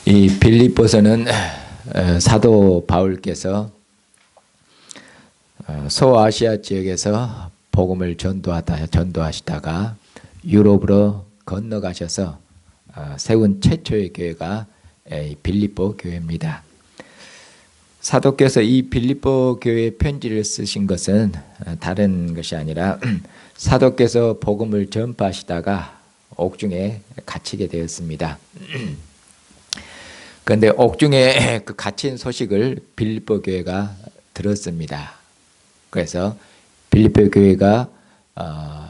이 빌립보서는 사도 바울께서 소아시아 지역에서 복음을 전도하시다가 유럽으로 건너가셔서 세운 최초의 교회가 빌립보 교회입니다. 사도께서 이 빌립보 교회에 편지를 쓰신 것은 다른 것이 아니라 사도께서 복음을 전파하시다가 옥중에 갇히게 되었습니다. 그런데 옥중에 그 갇힌 소식을 빌립보 교회가 들었습니다. 그래서 빌립보 교회가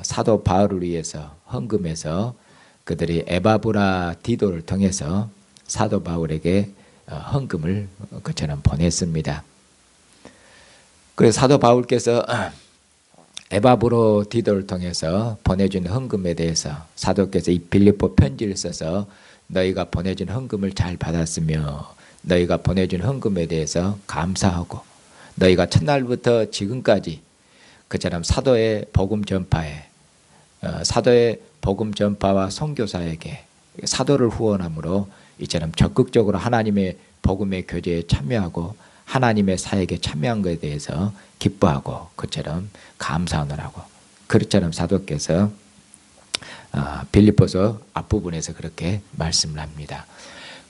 사도 바울을 위해서 헌금해서 그들이 에바브라 디도를 통해서 사도 바울에게 헌금을 그처럼 보냈습니다. 그래서 사도 바울께서 에바브로 디도를 통해서 보내준 헌금에 대해서 사도께서 이 빌립보 편지를 써서 너희가 보내준 헌금을 잘 받았으며 너희가 보내준 헌금에 대해서 감사하고 너희가 첫날부터 지금까지 그처럼 사도의 복음 전파에 사도의 복음 전파와 선교사에게 사도를 후원함으로 이처럼 적극적으로 하나님의 복음의 교제에 참여하고 하나님의 사역에 참여한 것에 대해서 기뻐하고 그처럼 감사하느라고 그처럼 사도께서 빌립보서 앞부분에서 그렇게 말씀을 합니다.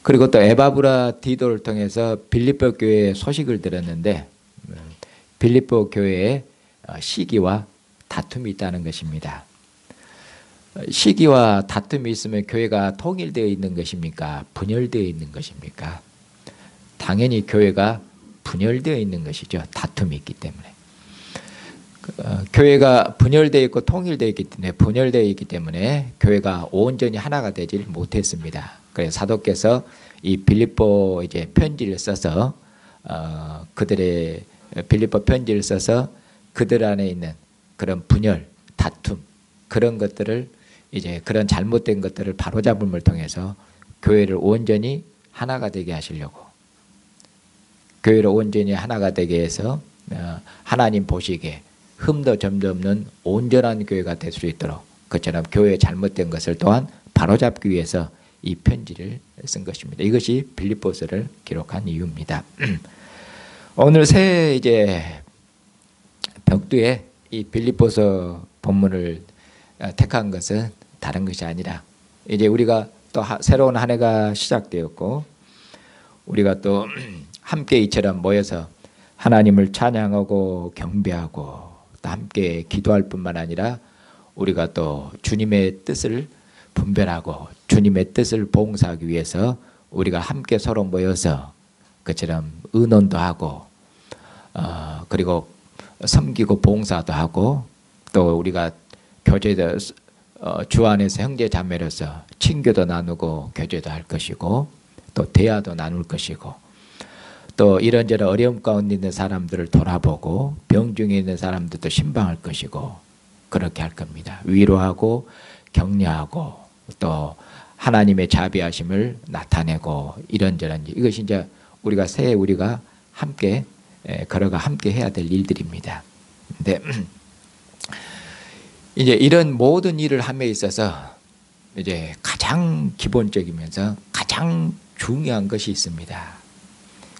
그리고 또 에바브라 디도를 통해서 빌립보 교회의 소식을 들었는데 빌립보 교회에 시기와 다툼이 있다는 것입니다. 시기와 다툼이 있으면 교회가 통일되어 있는 것입니까? 분열되어 있는 것입니까? 당연히 교회가 분열되어 있는 것이죠. 다툼이 있기 때문에. 교회가 분열되어 있고 통일되어 있기 때문에 분열되어 있기 때문에 교회가 온전히 하나가 되지 못했습니다. 그래서 사도께서 이 빌립보 이제 편지를 써서 그들의 빌립보 편지를 써서 그들 안에 있는 그런 분열, 다툼 그런 것들을 이제 그런 잘못된 것들을 바로잡음을 통해서 교회를 온전히 하나가 되게 하시려고 교회를 온전히 하나가 되게 해서 하나님 보시기에 흠도 점도 없는 온전한 교회가 될 수 있도록 그처럼 교회의 잘못된 것을 또한 바로잡기 위해서 이 편지를 쓴 것입니다. 이것이 빌립보서를 기록한 이유입니다. 오늘 새 이제 벽두에 이 빌립보서 본문을 택한 것은 다른 것이 아니라 이제 우리가 또 새로운 한 해가 시작되었고 우리가 또 함께 이처럼 모여서 하나님을 찬양하고 경배하고 또 함께 기도할 뿐만 아니라 우리가 또 주님의 뜻을 분별하고 주님의 뜻을 봉사하기 위해서 우리가 함께 서로 모여서 그처럼 의논도 하고 그리고 섬기고 봉사도 하고 또 우리가 교제도 주 안에서 형제 자매로서 친교도 나누고 교제도 할 것이고 또 대화도 나눌 것이고 또 이런저런 어려움 가운데 있는 사람들을 돌아보고 병중에 있는 사람들도 신방할 것이고 그렇게 할 겁니다. 위로하고 격려하고 또 하나님의 자비하심을 나타내고 이런저런 이것이 이제 우리가 새해 우리가 함께 걸어가 함께 해야 될 일들입니다. 근데 이제 이런 모든 일을 함에 있어서 이제 가장 기본적이면서 가장 중요한 것이 있습니다.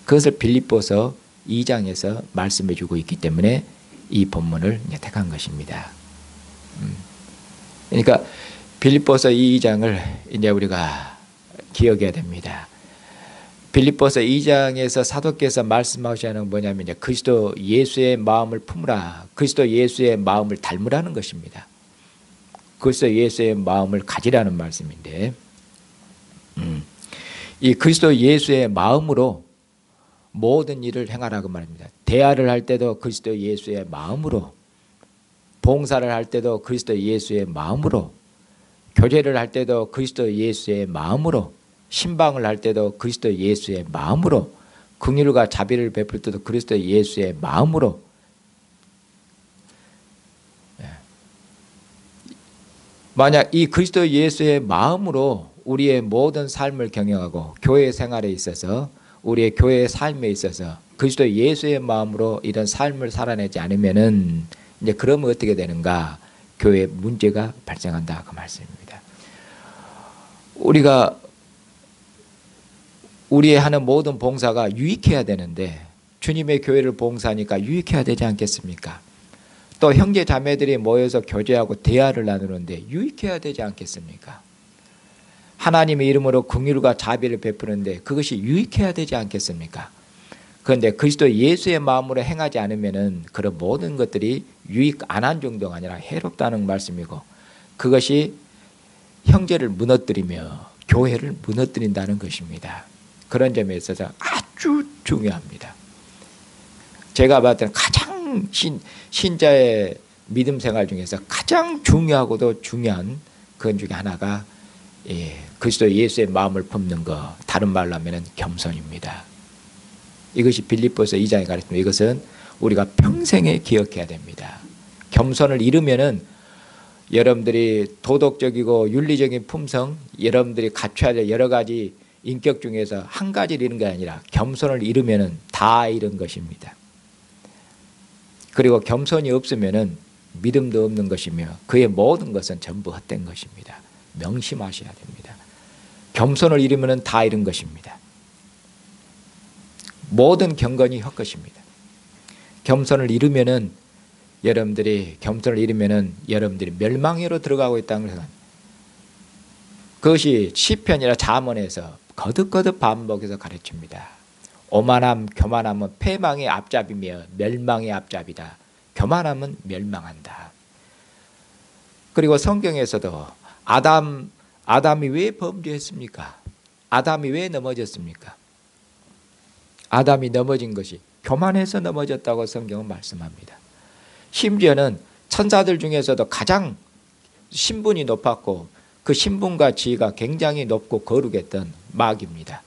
그것을 빌립보서 2장에서 말씀해 주고 있기 때문에 이 본문을 택한 것입니다. 그러니까 빌립보서 2장을 이제 우리가 기억해야 됩니다. 빌립보서 2장에서 사도께서 말씀하시는 뭐냐면 이제 그리스도 예수의 마음을 품으라. 그리스도 예수의 마음을 닮으라는 것입니다. 그리스도 예수의 마음을 가지라는 말씀인데 이 그리스도 예수의 마음으로 모든 일을 행하라고 말합니다. 대화를 할 때도 그리스도 예수의 마음으로 봉사를 할 때도 그리스도 예수의 마음으로 교제를 할 때도 그리스도 예수의 마음으로 신방을 할 때도 그리스도 예수의 마음으로 긍휼과 자비를 베풀 때도 그리스도 예수의 마음으로 만약 이 그리스도 예수의 마음으로 우리의 모든 삶을 경영하고 교회 생활에 있어서 우리의 교회의 삶에 있어서 그리스도 예수의 마음으로 이런 삶을 살아내지 않으면은 이제 그러면 어떻게 되는가? 교회에 문제가 발생한다 그 말씀입니다. 우리가 우리 하는 모든 봉사가 유익해야 되는데 주님의 교회를 봉사하니까 유익해야 되지 않겠습니까? 또 형제 자매들이 모여서 교제하고 대화를 나누는데 유익해야 되지 않겠습니까? 하나님의 이름으로 긍휼과 자비를 베푸는데 그것이 유익해야 되지 않겠습니까? 그런데 그리스도 예수의 마음으로 행하지 않으면은 그런 모든 것들이 유익 안 한 정도가 아니라 해롭다는 말씀이고, 그것이 형제를 무너뜨리며 교회를 무너뜨린다는 것입니다. 그런 점에 있어서 아주 중요합니다. 제가 봤을 때는 가장 신자의 믿음 생활 중에서 가장 중요하고도 중요한 그 중에 하나가 그리스도 예수의 마음을 품는 것, 다른 말로 하면 겸손입니다. 이것이 빌립보서 2장에 가르칩니다. 이것은 우리가 평생에 기억해야 됩니다. 겸손을 잃으면은 여러분들이 도덕적이고 윤리적인 품성, 여러분들이 갖춰야 될 여러 가지 인격 중에서 한 가지를 잃은 게 아니라 겸손을 잃으면은 다 잃은 것입니다. 그리고 겸손이 없으면은 믿음도 없는 것이며 그의 모든 것은 전부 헛된 것입니다. 명심하셔야 됩니다. 겸손을 잃으면은 다 잃은 것입니다. 모든 경건이 헛것입니다. 겸손을 잃으면은 여러분들이 멸망으로 들어가고 있다는 것은, 그것이 시편이나 잠언에서 거듭거듭 반복해서 가르칩니다. 오만함, 교만함은 패망의 앞잡이며 멸망의 앞잡이다. 교만함은 멸망한다. 그리고 성경에서도 아담이 왜 범죄했습니까? 아담이 왜 넘어졌습니까? 아담이 넘어진 것이 교만해서 넘어졌다고 성경은 말씀합니다. 심지어는 천사들 중에서도 가장 신분이 높았고 그 신분과 지위가 굉장히 높고 거룩했던 마귀입니다.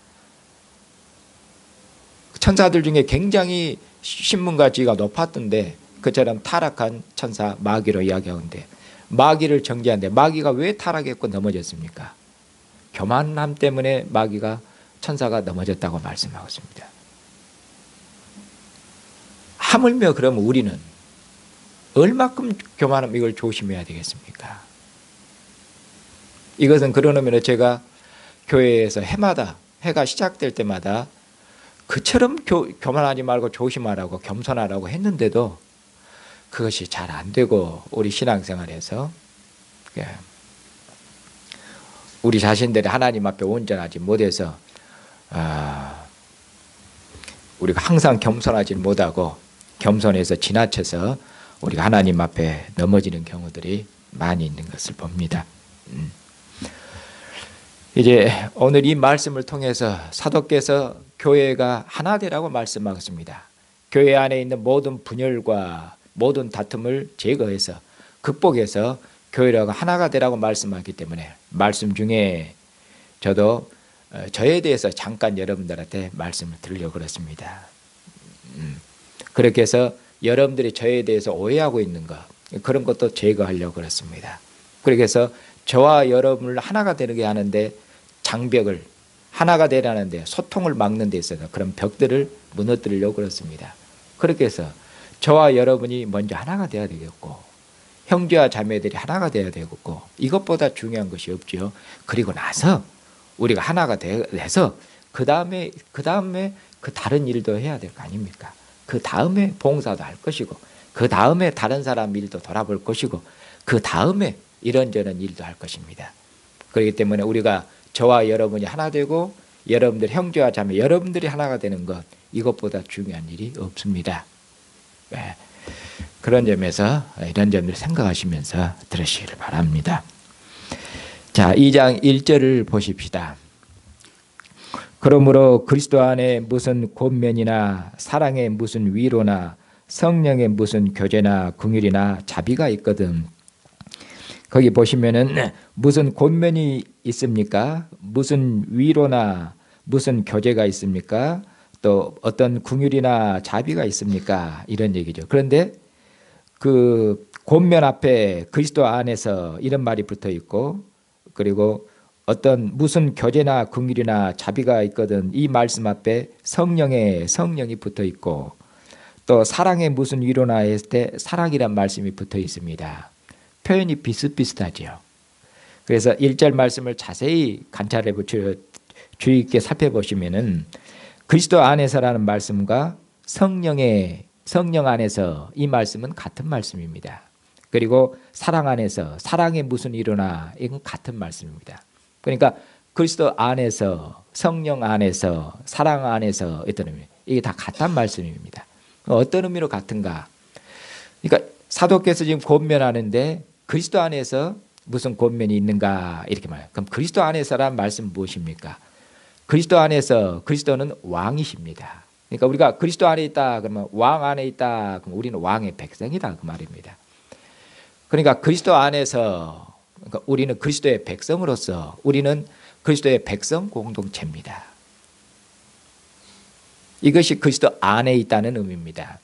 천사들 중에 굉장히 신분과 지위가 높았던데 그처럼 타락한 천사 마귀로 이야기하는데, 마귀를 정죄하는데 마귀가 왜 타락했고 넘어졌습니까? 교만함 때문에 천사가 넘어졌다고 말씀하고 있습니다. 하물며 그러면 우리는 얼마큼 교만함, 이걸 조심해야 되겠습니까? 이것은 그러면 제가 교회에서 해가 시작될 때마다 그처럼 교만하지 말고 조심하라고 겸손하라고 했는데도 그것이 잘 안 되고, 우리 신앙생활에서 우리 자신들이 하나님 앞에 온전하지 못해서 우리가 항상 겸손하지 못하고 겸손해서 지나쳐서 우리가 하나님 앞에 넘어지는 경우들이 많이 있는 것을 봅니다. 이제 오늘 이 말씀을 통해서 사도께서 교회가 하나 되라고 말씀하셨습니다. 교회 안에 있는 모든 분열과 모든 다툼을 제거해서 극복해서 교회가 하나가 되라고 말씀하기 때문에 말씀 중에 저도 저에 대해서 잠깐 여러분들한테 말씀을 드리려고 그렇습니다. 그렇게 해서 여러분들이 저에 대해서 오해하고 있는 것, 그런 것도 제거하려고 그렇습니다. 그렇게 해서 저와 여러분을 하나가 되게 하는데 장벽을, 하나가 되라는데 소통을 막는 데 있어서 그런 벽들을 무너뜨리려고 그렇습니다. 그렇게 해서 저와 여러분이 먼저 하나가 되어야 되겠고 형제와 자매들이 하나가 되어야 되겠고, 이것보다 중요한 것이 없죠. 그리고 나서 우리가 하나가 돼서 그 다음에 그 다른 일도 해야 될 거 아닙니까? 그 다음에 봉사도 할 것이고, 그 다음에 다른 사람 일도 돌아볼 것이고, 그 다음에 이런저런 일도 할 것입니다. 그렇기 때문에 우리가 저와 여러분이 하나 되고 여러분들 형제와 자매 여러분들이 하나가 되는 것, 이것보다 중요한 일이 없습니다. 네. 그런 점에서 이런 점을 생각하시면서 들으시기를 바랍니다. 자, 2장 1절을 보십시다. 그러므로 그리스도 안에 무슨 권면이나 사랑에 무슨 위로나 성령에 무슨 교제나 긍휼이나 자비가 있거든. 거기 보시면은 무슨 권면이 있습니까? 무슨 위로나 무슨 교제가 있습니까? 또 어떤 긍휼이나 자비가 있습니까? 이런 얘기죠. 그런데 그 권면 앞에 그리스도 안에서 이런 말이 붙어 있고, 그리고 어떤 무슨 교제나 긍휼이나 자비가 있거든, 이 말씀 앞에 성령이 붙어 있고, 또 사랑에 무슨 위로나 했을 때 사랑이란 말씀이 붙어 있습니다. 표현이 비슷비슷하죠. 그래서 1절 말씀을 자세히 관찰해 주의 깊게 살펴보시면은 그리스도 안에서라는 말씀과 성령 안에서 이 말씀은 같은 말씀입니다. 그리고 사랑 안에서 사랑에 무슨 일어나 이건 같은 말씀입니다. 그러니까 그리스도 안에서 성령 안에서 사랑 안에서 어떤 의미 이게 다 같은 말씀입니다. 어떤 의미로 같은가? 그러니까 사도께서 지금 권면하는데 그리스도 안에서 무슨 권면이 있는가 이렇게 말해요. 그럼 그리스도 안에서란 말씀은 무엇입니까? 그리스도 안에서 그리스도는 왕이십니다. 그러니까 우리가 그리스도 안에 있다 그러면 왕 안에 있다 그러면 우리는 왕의 백성이다 그 말입니다. 그러니까 그리스도 안에서 그러니까 우리는 그리스도의 백성으로서 우리는 그리스도의 백성 공동체입니다. 이것이 그리스도 안에 있다는 의미입니다.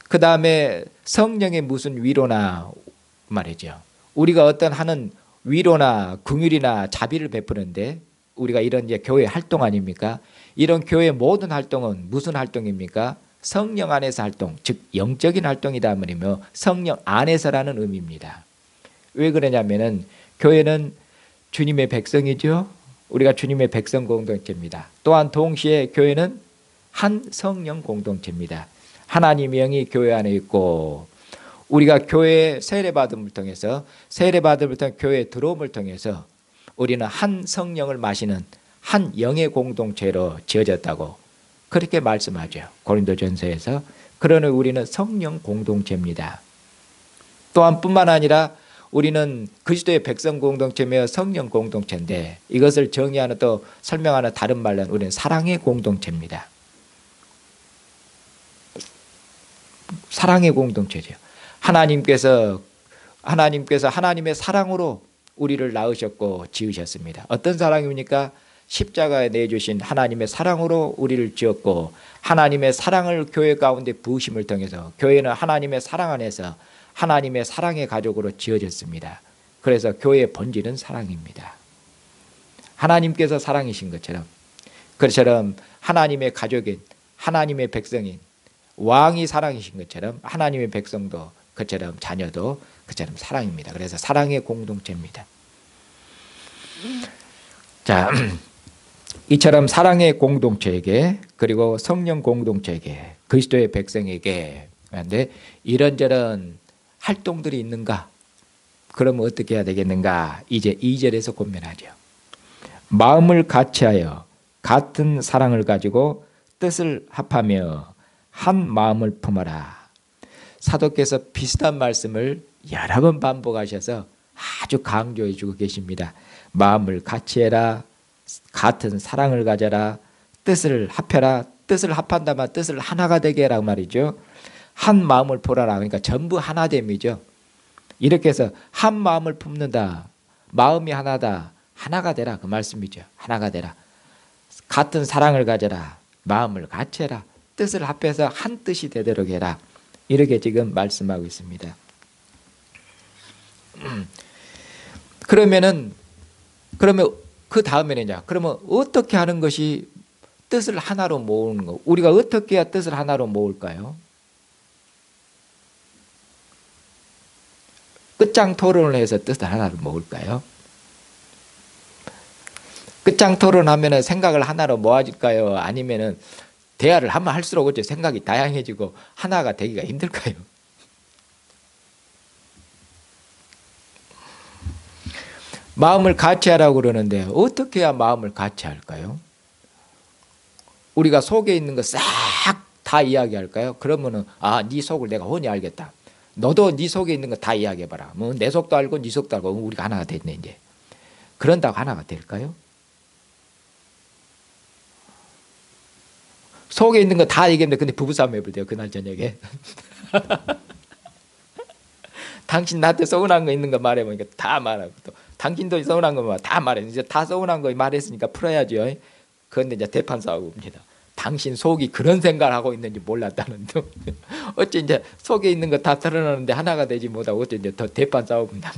그 다음에 성령의 무슨 위로나 말이죠. 우리가 어떤 하는 위로나 긍휼이나 자비를 베푸는데 우리가 이런 이제 교회 활동 아닙니까? 이런 교회 모든 활동은 무슨 활동입니까? 성령 안에서 활동, 즉 영적인 활동이다 말이며 성령 안에서라는 의미입니다. 왜 그러냐면은 교회는 주님의 백성이죠. 우리가 주님의 백성 공동체입니다. 또한 동시에 교회는 한 성령 공동체입니다. 하나님의 영이 교회 안에 있고 우리가 교회에 세례받음을 통해서 교회에 들어옴을 통해서 우리는 한 성령을 마시는 한 영의 공동체로 지어졌다고 그렇게 말씀하죠. 고린도전서에서. 그러니 우리는 성령 공동체입니다. 또한 뿐만 아니라 우리는 그리스도의 백성 공동체며 성령 공동체인데 이것을 정의하는 또 설명하는 다른 말로는 우리는 사랑의 공동체입니다. 사랑의 공동체죠. 하나님께서 하나님의 사랑으로 우리를 낳으셨고 지으셨습니다. 어떤 사랑입니까? 십자가에 내주신 하나님의 사랑으로 우리를 지었고 하나님의 사랑을 교회 가운데 부으심을 통해서 교회는 하나님의 사랑 안에서 하나님의 사랑의 가족으로 지어졌습니다. 그래서 교회의 본질은 사랑입니다. 하나님께서 사랑이신 것처럼 하나님의 가족인 하나님의 백성인 왕이 사랑이신 것처럼 하나님의 백성도 그처럼 자녀도 그처럼 사랑입니다. 그래서 사랑의 공동체입니다. 자, 이처럼 사랑의 공동체에게 그리고 성령 공동체에게 그리스도의 백성에게 그런데 이런저런 활동들이 있는가? 그러면 어떻게 해야 되겠는가? 이제 2절에서 권면하죠. 마음을 같이하여 같은 사랑을 가지고 뜻을 합하며 한 마음을 품어라. 사도께서 비슷한 말씀을 여러 번 반복하셔서 아주 강조해 주고 계십니다. 마음을 같이해라. 같은 사랑을 가져라. 뜻을 합해라. 뜻을 합한다면 뜻을 하나가 되게 해라 말이죠. 한 마음을 풀어라. 그러니까 전부 하나됨이죠. 이렇게 해서 한 마음을 품는다. 마음이 하나다. 하나가 되라. 그 말씀이죠. 하나가 되라. 같은 사랑을 가져라. 마음을 같이 해라. 뜻을 합해서 한 뜻이 되도록 해라. 이렇게 지금 말씀하고 있습니다. 그러면 그 다음에는요. 그러면 어떻게 하는 것이 뜻을 하나로 모으는 거? 우리가 어떻게 해야 뜻을 하나로 모을까요? 끝장 토론을 해서 뜻을 하나로 모을까요? 끝장 토론하면 생각을 하나로 모아질까요? 아니면은 대화를 하면 할수록 어째 생각이 다양해지고 하나가 되기가 힘들까요? 마음을 같이 하라고 그러는데 어떻게 해야 마음을 같이 할까요? 우리가 속에 있는 거 싹 다 이야기할까요? 그러면은 네 속을 내가 훤히 알겠다. 너도 네 속에 있는 거 다 이야기해봐라. 뭐 내 속도 알고 네 속도 알고 우리가 하나가 됐네 이제. 그런다고 하나가 될까요? 속에 있는 거 다 얘기했는데 근데 부부싸움 해버려요 그날 저녁에. 당신 나한테 서운한 거 있는 거 말해보니까 다 말하고 또 당신도 서운한 거 다 말해. 이제 다 서운한 거 말했으니까 풀어야죠. 그런데 이제 대판 싸우고 옵니다. 당신 속이 그런 생각을 하고 있는지 몰랐다는 등. 어째 이제 속에 있는 거 다 드러나는데 하나가 되지 못하고 어째 이제 더 대판 싸우고 옵니까?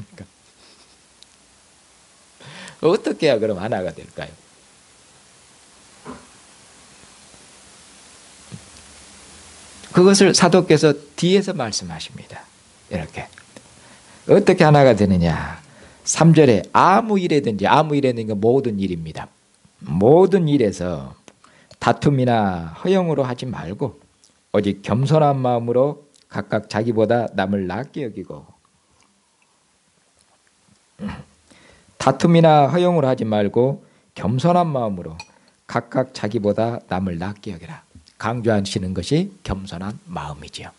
어떻게 해야 그럼 하나가 될까요? 그것을 사도께서 뒤에서 말씀하십니다. 이렇게. 어떻게 하나가 되느냐. 3절에 아무 일이든지 모든 일입니다. 모든 일에서 다툼이나 허영으로 하지 말고 오직 겸손한 마음으로 각각 자기보다 남을 낫게 여기고, 다툼이나 허영으로 하지 말고 겸손한 마음으로 각각 자기보다 남을 낫게 여기라. 강조하시는 것이 겸손한 마음이지요.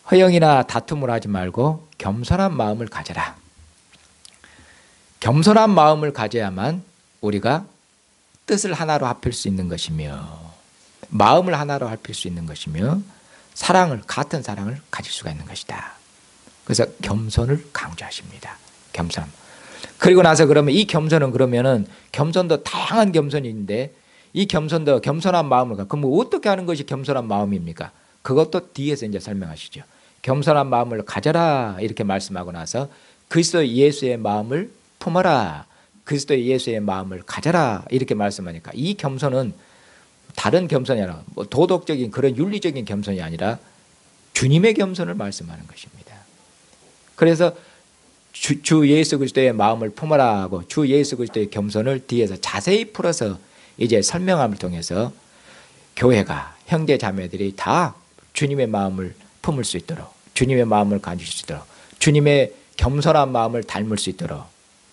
허영이나 다툼을 하지 말고 겸손한 마음을 가져라. 겸손한 마음을 가져야만 우리가 뜻을 하나로 합할 수 있는 것이며, 마음을 하나로 합할 수 있는 것이며, 사랑을, 같은 사랑을 가질 수가 있는 것이다. 그래서 겸손을 강조하십니다. 겸손. 그리고 나서 그러면 이 겸손은, 그러면은 겸손도 다양한 겸손이 있는데, 이 겸손도 겸손한 마음을 그럼 어떻게 하는 것이 겸손한 마음입니까? 그것도 뒤에서 이제 설명하시죠. 겸손한 마음을 가져라 이렇게 말씀하고 나서 그리스도 예수의 마음을 품어라, 그리스도 예수의 마음을 가져라 이렇게 말씀하니까, 이 겸손은 다른 겸손이 아니라 뭐 도덕적인 그런 윤리적인 겸손이 아니라 주님의 겸손을 말씀하는 것입니다. 그래서 주 예수 그리스도의 마음을 품어라 하고 주 예수 그리스도의 겸손을 뒤에서 자세히 풀어서 이제 설명함을 통해서 교회가, 형제 자매들이 다 주님의 마음을 품을 수 있도록, 주님의 마음을 가질 수 있도록, 주님의 겸손한 마음을 닮을 수 있도록,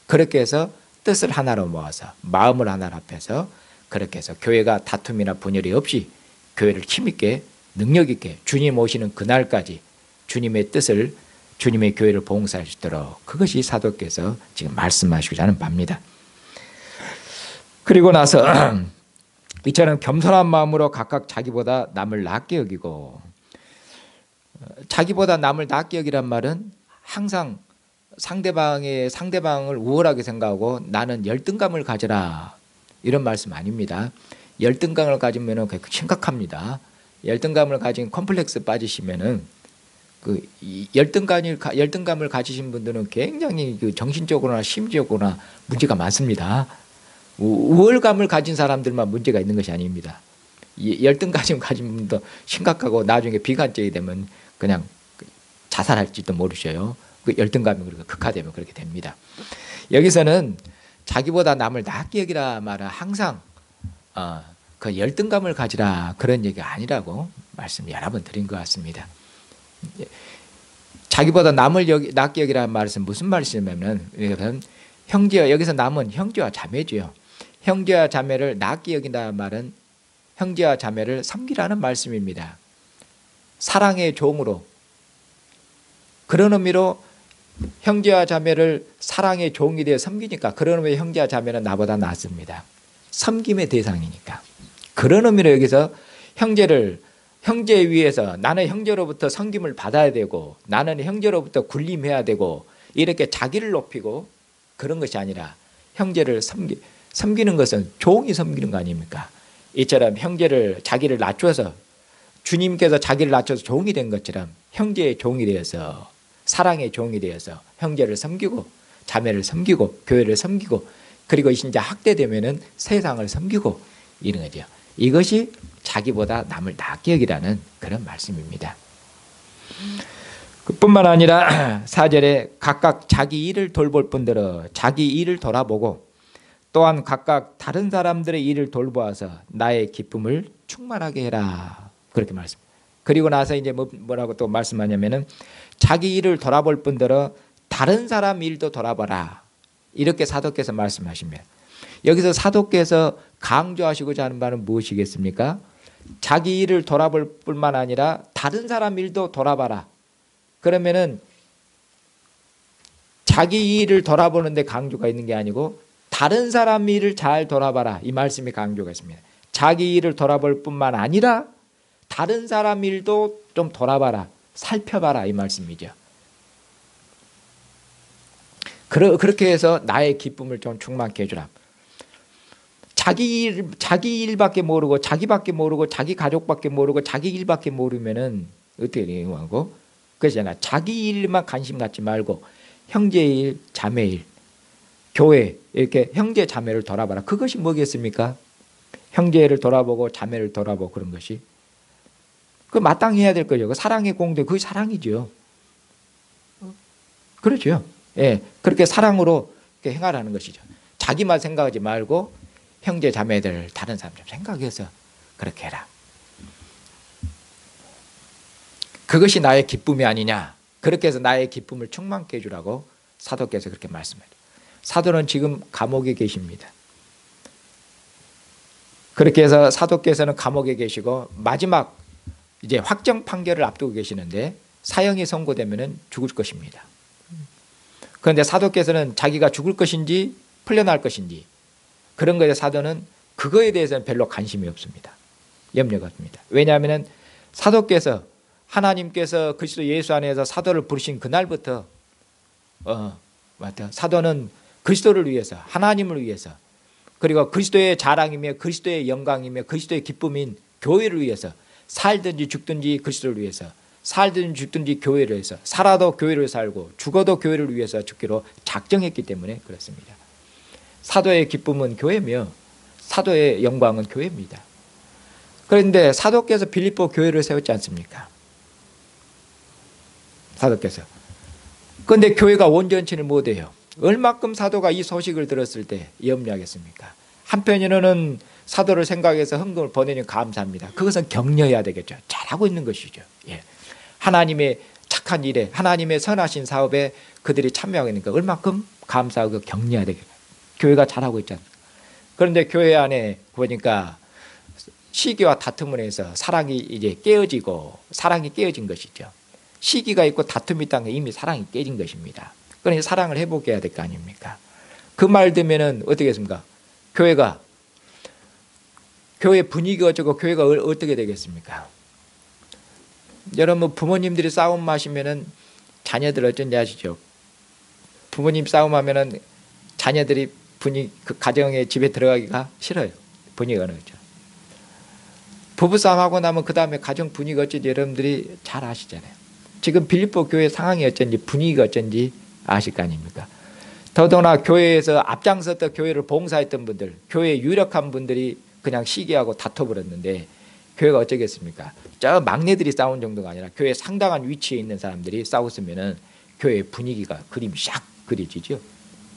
그렇게 해서 뜻을 하나로 모아서 마음을 하나로 합해서 그렇게 해서 교회가 다툼이나 분열이 없이 교회를 힘있게 능력있게 주님 오시는 그날까지 주님의 뜻을, 주님의 교회를 봉사할 수 있도록, 그것이 사도께서 지금 말씀하시고자 하는 바입니다. 그리고 나서 이처럼 겸손한 마음으로 각각 자기보다 남을 낫게 여기고, 자기보다 남을 낫게 여기란 말은 항상 상대방을 우월하게 생각하고 나는 열등감을 가져라 이런 말씀 아닙니다. 열등감을 가지면은 심각합니다. 열등감을 가진 컴플렉스 빠지시면은 그 열등감을 가지신 분들은 굉장히 그 정신적으로나 심리적으로나 문제가 많습니다. 우월감을 가진 사람들만 문제가 있는 것이 아닙니다. 열등감 가진 분도 심각하고 나중에 비관적이 되면 그냥 자살할지도 모르셔요. 그 열등감이 극화되면 그렇게 됩니다. 여기서는 자기보다 남을 낫게 여기라 말은 항상 그 열등감을 가지라 그런 얘기가 아니라고 말씀 여러 번 드린 것 같습니다. 자기보다 남을 낫게 여기라는 말은 무슨 말씀이냐면, 형제, 여기서 남은 형제와 자매죠. 형제와 자매를 낫게 여긴다는 말은 형제와 자매를 섬기라는 말씀입니다. 사랑의 종으로, 그런 의미로 형제와 자매를 사랑의 종이 되어 섬기니까, 그런 의미로 형제와 자매는 나보다 낫습니다. 섬김의 대상이니까. 그런 의미로 여기서 형제 위에서 나는 형제로부터 섬김을 받아야 되고 나는 형제로부터 군림해야 되고 이렇게 자기를 높이고 그런 것이 아니라 형제를 섬기는 것은 종이 섬기는 거 아닙니까? 이처럼 형제를, 자기를 낮춰서, 주님께서 자기를 낮춰서 종이 된 것처럼 형제의 종이 되어서, 사랑의 종이 되어서 형제를 섬기고 자매를 섬기고 교회를 섬기고, 그리고 이제 학대되면은 세상을 섬기고 이런 거죠. 이것이 자기보다 남을 낫게 여기라는 그런 말씀입니다. 그뿐만 아니라 4절에 각각 자기 일을 돌볼 뿐더러 자기 일을 돌아보고 또한 각각 다른 사람들의 일을 돌보아서 나의 기쁨을 충만하게 해라 그렇게 말씀. 그리고 나서 이제 뭐라고 또 말씀하냐면은 자기 일을 돌아볼 뿐더러 다른 사람 일도 돌아봐라 이렇게 사도께서 말씀하십니다. 여기서 사도께서 강조하시고자 하는 바는 무엇이겠습니까? 자기 일을 돌아볼 뿐만 아니라 다른 사람 일도 돌아봐라. 그러면은 자기 일을 돌아보는데 강조가 있는 게 아니고 다른 사람 일을 잘 돌아봐라 이 말씀이 강조가 있습니다. 자기 일을 돌아볼 뿐만 아니라 다른 사람 일도 좀 돌아봐라, 살펴봐라 이 말씀이죠. 그렇게 해서 나의 기쁨을 좀 충만케 해주라. 자기 일밖에 모르고 자기밖에 모르고 자기 가족밖에 모르고 자기 일밖에 모르면은 어떻게 되냐고. 그러잖아. 자기 일만 관심 갖지 말고 형제 일, 자매 일, 교회 이렇게 형제 자매를 돌아봐라. 그것이 뭐겠습니까? 형제를 돌아보고 자매를 돌아보고 그런 것이 그 마땅히 해야 될 거죠. 그 사랑의 공동, 그게 사랑이죠. 그렇죠. 예, 그렇게 사랑으로 행하라는 것이죠. 자기만 생각하지 말고 형제 자매들 다른 사람 좀 생각해서 그렇게 해라. 그것이 나의 기쁨이 아니냐. 그렇게 해서 나의 기쁨을 충만케 해주라고 사도께서 그렇게 말씀해요. 사도는 지금 감옥에 계십니다. 그렇게 해서 사도께서는 감옥에 계시고 마지막 이제 확정 판결을 앞두고 계시는데 사형이 선고되면 죽을 것입니다. 그런데 사도께서는 자기가 죽을 것인지 풀려날 것인지 그런 거에 사도는 그거에 대해서는 별로 관심이 없습니다. 염려가 없습니다. 왜냐하면 사도께서 하나님께서 그리스도 예수 안에서 사도를 부르신 그날부터 사도는 그리스도를 위해서 하나님을 위해서 그리고 그리스도의 자랑이며 그리스도의 영광이며 그리스도의 기쁨인 교회를 위해서 살든지 죽든지 그리스도를 위해서 살든지 죽든지 교회를 위해서 살아도 교회를 살고 죽어도 교회를 위해서 죽기로 작정했기 때문에 그렇습니다. 사도의 기쁨은 교회며 사도의 영광은 교회입니다. 그런데 사도께서 빌립보 교회를 세웠지 않습니까? 사도께서. 그런데 교회가 온전치를 못해요. 얼마큼 사도가 이 소식을 들었을 때 염려하겠습니까? 한편으로는 사도를 생각해서 헌금을 보내니 감사합니다. 그것은 격려해야 되겠죠. 잘하고 있는 것이죠. 예. 하나님의 착한 일에 하나님의 선하신 사업에 그들이 참여하고 있는 거 얼마큼 감사하고 격려해야 되겠죠. 교회가 잘하고 있잖아요. 그런데 교회 안에 보니까 시기와 다툼을 해서 사랑이 이제 깨어지고 사랑이 깨어진 것이죠. 시기가 있고 다툼이 있다는 게 이미 사랑이 깨진 것입니다. 그러니 사랑을 회복해야 될 거 아닙니까? 그 말 들으면은 어떻게 했습니까? 교회 분위기가 어쩌고 교회가 어떻게 되겠습니까? 여러분 부모님들이 싸움 마시면은 자녀들 어쩐지 아시죠? 부모님 싸움하면은 자녀들이 그 가정의 집에 들어가기가 싫어요. 분위기가 어쩌죠. 부부싸움하고 나면 그 다음에 가정 분위기가 어쩐지 여러분들이 잘 아시잖아요. 지금 빌립보 교회 상황이 어쩐지 분위기가 어쩐지 아실 거 아닙니까? 더더구나 교회에서 앞장섰던 교회를 봉사했던 분들, 교회에 유력한 분들이 그냥 시기하고 다퉈버렸는데 교회가 어쩌겠습니까? 저 막내들이 싸운 정도가 아니라 교회 상당한 위치에 있는 사람들이 싸웠으면은 교회 분위기가 그림이 샥 그려지죠.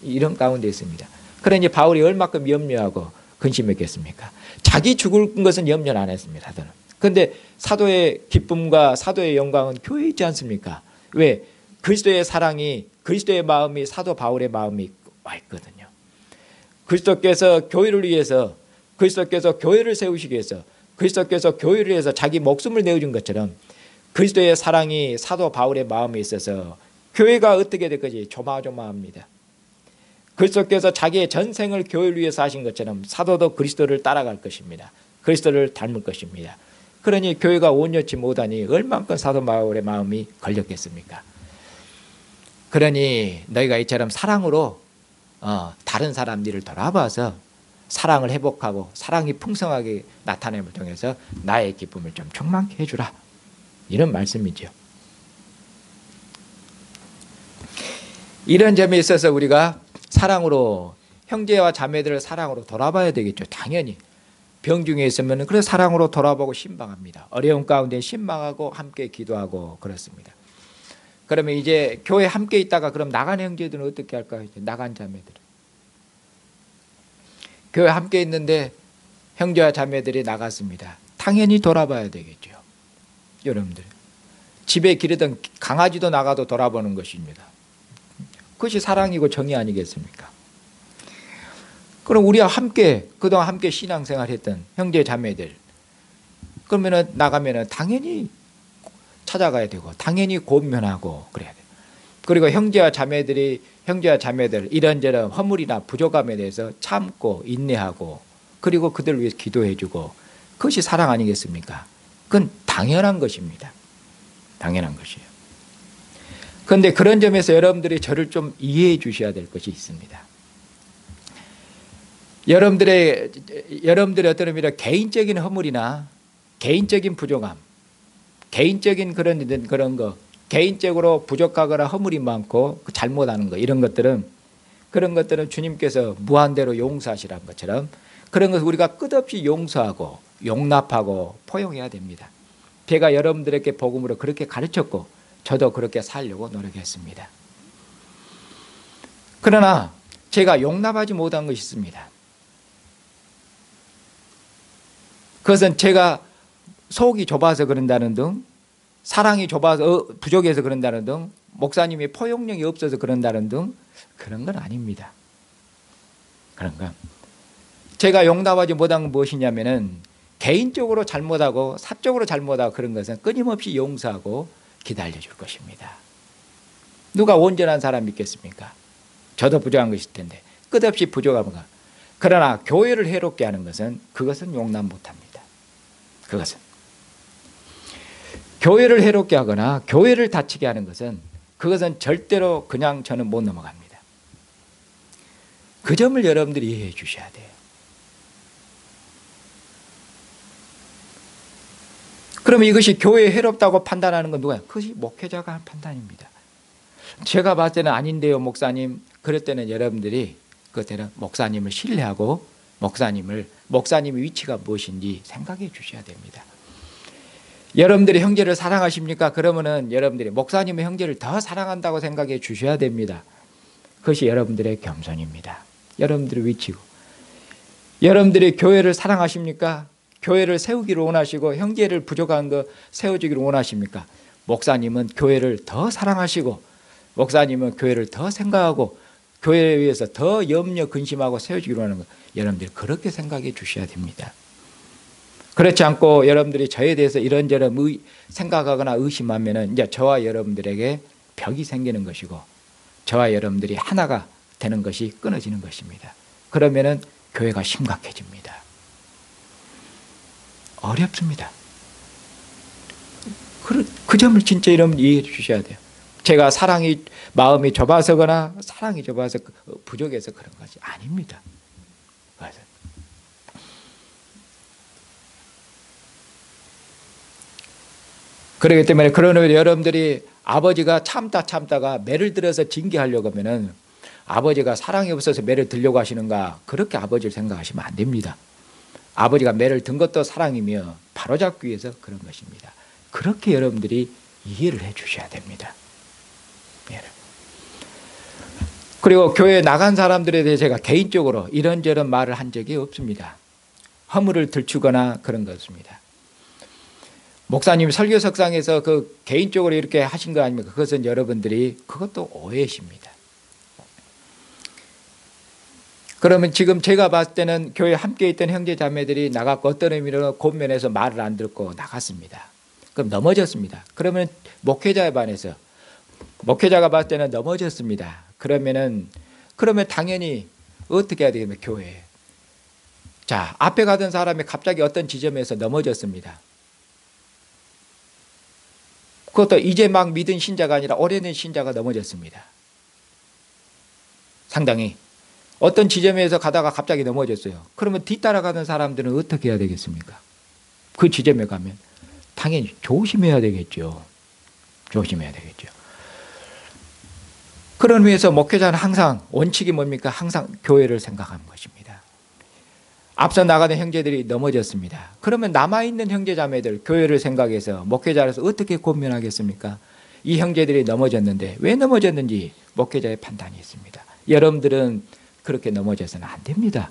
이런 가운데 있습니다. 그러니 바울이 얼마큼 염려하고 근심했겠습니까? 자기 죽을 것은 염려는 안 했습니다. 저는. 그런데 사도의 기쁨과 사도의 영광은 교회에 있지 않습니까? 왜? 그리스도의 사랑이 그리스도의 마음이 사도 바울의 마음이 와 있거든요. 그리스도께서 교회를 위해서 그리스도께서 교회를 세우시기 위해서 그리스도께서 교회를 위해서 자기 목숨을 내어준 것처럼 그리스도의 사랑이 사도 바울의 마음에 있어서 교회가 어떻게 될 것이 조마조마합니다. 그리스도께서 자기의 전생을 교회를 위해서 하신 것처럼 사도도 그리스도를 따라갈 것입니다. 그리스도를 닮을 것입니다. 그러니 교회가 온전치 못하니 얼만큼 사도 바울의 마음이 걸렸겠습니까? 그러니 너희가 이처럼 사랑으로 다른 사람들을 돌아봐서 사랑을 회복하고 사랑이 풍성하게 나타냄을 통해서 나의 기쁨을 좀 충만케 해주라. 이런 말씀이죠. 이런 점에 있어서 우리가 사랑으로 형제와 자매들을 사랑으로 돌아봐야 되겠죠. 당연히 병중에 있으면 그래서 사랑으로 돌아보고 신방합니다. 어려운 가운데 신방하고 함께 기도하고 그렇습니다. 그러면 이제 교회 함께 있다가 그럼 나간 형제들은 어떻게 할까요? 나간 자매들. 교회 함께 있는데 형제와 자매들이 나갔습니다. 당연히 돌아봐야 되겠죠. 여러분들. 집에 기르던 강아지도 나가도 돌아보는 것입니다. 그것이 사랑이고 정의 아니겠습니까? 그럼 우리와 함께 그동안 함께 신앙생활 했던 형제 자매들 그러면은 나가면은 당연히 찾아가야 되고 당연히 고민하고 그래야 돼요. 그리고 형제와 자매들 이런저런 허물이나 부족함에 대해서 참고 인내하고 그리고 그들을 위해서 기도해주고 그것이 사랑 아니겠습니까? 그건 당연한 것입니다. 당연한 것이에요. 그런데 그런 점에서 여러분들이 저를 좀 이해해 주셔야 될 것이 있습니다. 여러분들의 어떤 의미로 개인적인 허물이나 개인적인 부족함, 개인적인 그런 거, 개인적으로 부족하거나 허물이 많고 잘못하는 거 이런 것들은 그런 것들은 주님께서 무한대로 용서하시라는 것처럼 그런 것을 우리가 끝없이 용서하고 용납하고 포용해야 됩니다. 제가 여러분들에게 복음으로 그렇게 가르쳤고 저도 그렇게 살려고 노력했습니다. 그러나 제가 용납하지 못한 것이 있습니다. 그것은 제가 속이 좁아서 그런다는 등, 사랑이 좁아서 부족해서 그런다는 등, 목사님이 포용력이 없어서 그런다는 등 그런 건 아닙니다. 그런 건 제가 용납하지 못한 건 무엇이냐면은 개인적으로 잘못하고 사적으로 잘못하고 그런 것은 끊임없이 용서하고 기다려줄 것입니다. 누가 온전한 사람이 있겠습니까? 저도 부족한 것일 텐데 끝없이 부족하면. 그러나 교회를 해롭게 하는 것은 그것은 용납 못합니다. 그것은 교회를 해롭게 하거나 교회를 다치게 하는 것은 그것은 절대로 그냥 저는 못 넘어갑니다. 그 점을 여러분들이 이해해 주셔야 돼요. 그러면 이것이 교회에 해롭다고 판단하는 건 누가요? 그것이 목회자가 한 판단입니다. 제가 봤을 때는 아닌데요, 목사님. 그럴 때는 여러분들이 그때는 목사님을 신뢰하고 목사님의 위치가 무엇인지 생각해 주셔야 됩니다. 여러분들이 형제를 사랑하십니까? 그러면은 여러분들이 목사님의 형제를 더 사랑한다고 생각해 주셔야 됩니다. 그것이 여러분들의 겸손입니다. 여러분들의 위치고. 여러분들이 교회를 사랑하십니까? 교회를 세우기를 원하시고 형제를 부족한 거 세워주기를 원하십니까? 목사님은 교회를 더 사랑하시고 목사님은 교회를 더 생각하고 교회에 위해서 더 염려 근심하고 세워주기로 하는 거 여러분들이 그렇게 생각해 주셔야 됩니다. 그렇지 않고 여러분들이 저에 대해서 이런저런 생각하거나 의심하면은 이제 저와 여러분들에게 벽이 생기는 것이고 저와 여러분들이 하나가 되는 것이 끊어지는 것입니다. 그러면은 교회가 심각해집니다. 어렵습니다. 그 점을 진짜 여러분 이해해 주셔야 돼요. 제가 마음이 좁아서거나 사랑이 좁아서 부족해서 그런 것이 아닙니다. 맞아요. 그렇기 때문에 그러면 여러분들이 아버지가 참다가 매를 들어서 징계하려고 하면은 아버지가 사랑이 없어서 매를 들려고 하시는가 그렇게 아버지를 생각하시면 안 됩니다. 아버지가 매를 든 것도 사랑이며 바로잡기 위해서 그런 것입니다. 그렇게 여러분들이 이해를 해 주셔야 됩니다. 그리고 교회에 나간 사람들에 대해 제가 개인적으로 이런저런 말을 한 적이 없습니다. 허물을 들추거나 그런 것입니다. 목사님 설교석상에서 그 개인적으로 이렇게 하신 거 아닙니까? 그것은 여러분들이 그것도 오해십니다. 그러면 지금 제가 봤을 때는 교회에 함께 있던 형제 자매들이 나갔고 어떤 의미로 곤면에서 말을 안 듣고 나갔습니다. 그럼 넘어졌습니다. 그러면 목회자에 반해서 목회자가 봤을 때는 넘어졌습니다. 그러면 당연히 어떻게 해야 되겠습니까? 교회에. 자, 앞에 가던 사람이 갑자기 어떤 지점에서 넘어졌습니다. 그것도 이제 막 믿은 신자가 아니라 오래된 신자가 넘어졌습니다. 상당히. 어떤 지점에서 가다가 갑자기 넘어졌어요. 그러면 뒤따라가는 사람들은 어떻게 해야 되겠습니까? 그 지점에 가면 당연히 조심해야 되겠죠. 조심해야 되겠죠. 그런 의미에서 목회자는 항상 원칙이 뭡니까? 항상 교회를 생각하는 것입니다. 앞서 나가는 형제들이 넘어졌습니다. 그러면 남아있는 형제자매들 교회를 생각해서 목회자로서 어떻게 고민하겠습니까? 이 형제들이 넘어졌는데 왜 넘어졌는지 목회자의 판단이 있습니다. 여러분들은 그렇게 넘어져서는 안 됩니다.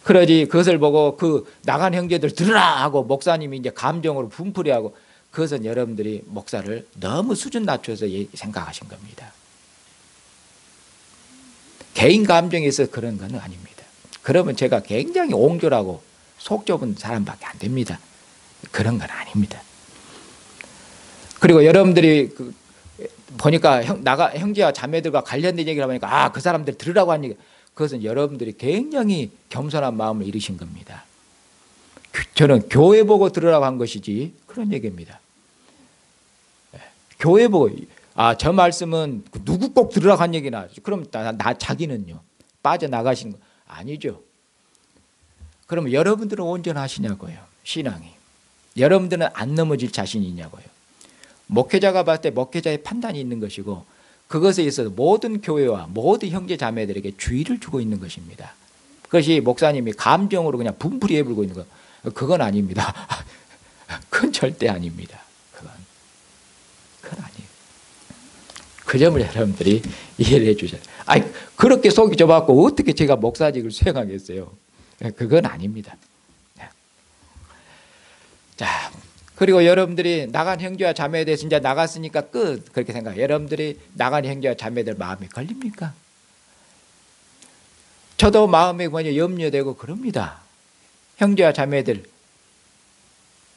그러지 그것을 보고 그 나간 형제들 들으라 하고 목사님이 이제 감정으로 분풀이하고 그것은 여러분들이 목사를 너무 수준 낮춰서 생각하신 겁니다. 개인 감정에 있어서 그런 건 아닙니다. 그러면 제가 굉장히 옹졸하고 속 좁은 사람밖에 안 됩니다. 그런 건 아닙니다. 그리고 여러분들이 보니까 형제와 자매들과 관련된 얘기를 하니까 그 사람들 들으라고 하는 얘기 그것은 여러분들이 굉장히 겸손한 마음을 잃으신 겁니다. 저는 교회 보고 들으라고 한 것이지 그런 얘기입니다. 교회 보고 저 말씀은 누구 꼭 들으라고 한 얘기나 그럼 자기는요 빠져나가신 거 아니죠. 그러면 여러분들은 온전하시냐고요. 신앙이. 여러분들은 안 넘어질 자신이 있냐고요. 목회자가 봤을 때 목회자의 판단이 있는 것이고 그것에 있어서 모든 교회와 모든 형제 자매들에게 주의를 주고 있는 것입니다. 그것이 목사님이 감정으로 그냥 분풀이해 불고 있는 거 그건 아닙니다. 그건 절대 아닙니다. 그건 아니에요. 그 점을 여러분들이 이해를 해 주셔야 돼요. 그렇게 속이 좁았고 어떻게 제가 목사직을 수행하겠어요. 그건 아닙니다. 자, 그리고 여러분들이 나간 형제와 자매에 대해서 이제 나갔으니까 끝 그렇게 생각해요. 여러분들이 나간 형제와 자매들 마음에 걸립니까? 저도 마음에 염려되고 그럽니다. 형제와 자매들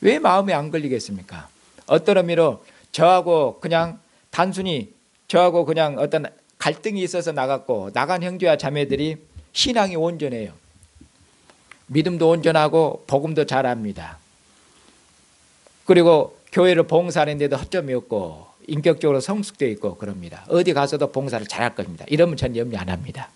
왜 마음에 안 걸리겠습니까? 어떤 의미로 저하고 그냥 단순히 저하고 그냥 어떤 갈등이 있어서 나갔고 나간 형제와 자매들이 신앙이 온전해요. 믿음도 온전하고 복음도 잘합니다. 그리고 교회를 봉사하는데도 허점이 없고 인격적으로 성숙되어 있고 그럽니다. 어디 가서도 봉사를 잘할 겁니다. 이러면 전 염려 안 합니다.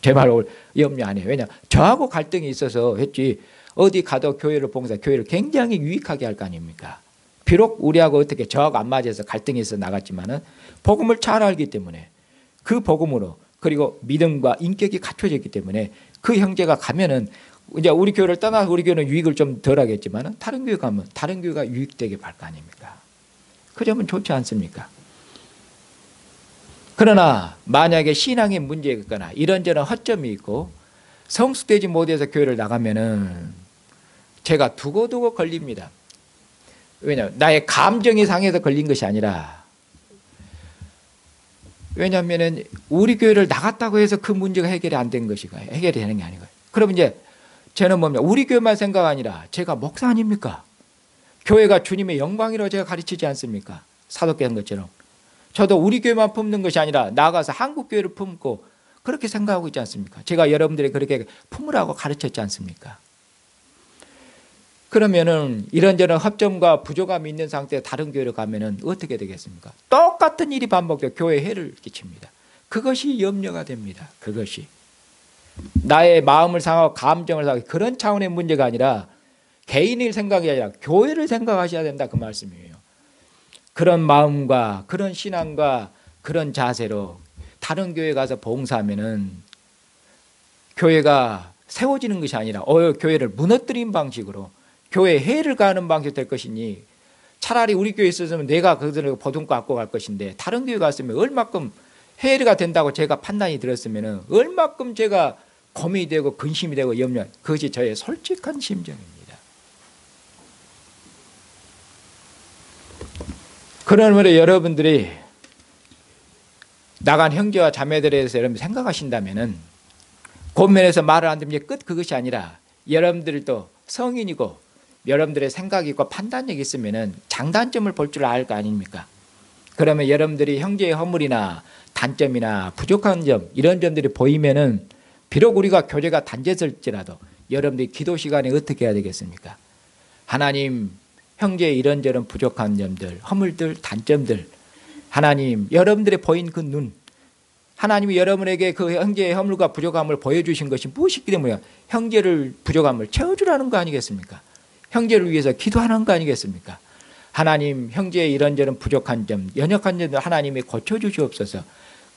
제 말로 염려 안 해요. 왜냐 저하고 갈등이 있어서 했지 어디 가도 교회를 교회를 굉장히 유익하게 할 거 아닙니까? 비록 우리하고 어떻게 저하고 안 맞아서 갈등이 있어 나갔지만은 복음을 잘 알기 때문에 그 복음으로 그리고 믿음과 인격이 갖춰져 있기 때문에 그 형제가 가면은 이제 우리 교회를 떠나서 우리 교회는 유익을 좀 덜 하겠지만은 다른 교회 가면 다른 교회가 유익되게 할 거 아닙니까? 그 점은 좋지 않습니까? 그러나 만약에 신앙에 문제가 있거나 이런저런 허점이 있고 성숙되지 못해서 교회를 나가면은 제가 두고두고 걸립니다. 왜냐하면 나의 감정이 상해서 걸린 것이 아니라 왜냐하면 우리 교회를 나갔다고 해서 그 문제가 해결이 안 된 것이고 해결이 되는 게 아니고요. 그럼 이제 저는 뭡니까? 우리 교회만 생각 아니라 제가 목사 아닙니까? 교회가 주님의 영광이라고 제가 가르치지 않습니까? 사도계 한 것처럼. 저도 우리 교회만 품는 것이 아니라 나가서 한국 교회를 품고 그렇게 생각하고 있지 않습니까? 제가 여러분들이 그렇게 품으라고 가르쳤지 않습니까? 그러면은 이런저런 허점과 부족함이 있는 상태에 다른 교회로 가면은 어떻게 되겠습니까? 똑같은 일이 반복되어 교회에 해를 끼칩니다. 그것이 염려가 됩니다. 그것이 나의 마음을 상하고 감정을 상하고 그런 차원의 문제가 아니라 개인의 생각이 아니라 교회를 생각하셔야 된다 그 말씀이에요. 그런 마음과 그런 신앙과 그런 자세로 다른 교회 가서 봉사하면은 교회가 세워지는 것이 아니라 교회를 무너뜨린 방식으로 교회에 해를 가하는 방식이 될 것이니 차라리 우리 교회에 있었으면 내가 그들을 보듬고 갖고 갈 것인데 다른 교회 갔으면 얼마큼 해가 된다고 제가 판단이 들었으면 얼마큼 제가 고민이 되고 근심이 되고 염려 그것이 저의 솔직한 심정입니다. 그러므로 여러분들이 나간 형제와 자매들에 대해서 여러분 생각하신다면 고면에서 말을 안 듣는 게 끝 그것이 아니라 여러분들도 성인이고 여러분들의 생각이 있고 판단력이 있으면 장단점을 볼 줄 알 거 아닙니까? 그러면 여러분들이 형제의 허물이나 단점이나 부족한 점 이런 점들이 보이면은 비록 우리가 교제가 단절될지라도 여러분들이 기도 시간에 어떻게 해야 되겠습니까? 하나님 형제의 이런저런 부족한 점들 허물들 단점들 하나님 여러분들의 보인 그 눈 하나님이 여러분에게 그 형제의 허물과 부족함을 보여주신 것이 무엇이기 때문에 형제를 부족함을 채워주라는 거 아니겠습니까? 형제를 위해서 기도하는 거 아니겠습니까? 하나님 형제의 이런저런 부족한 점 연약한 점들 하나님이 고쳐주시옵소서.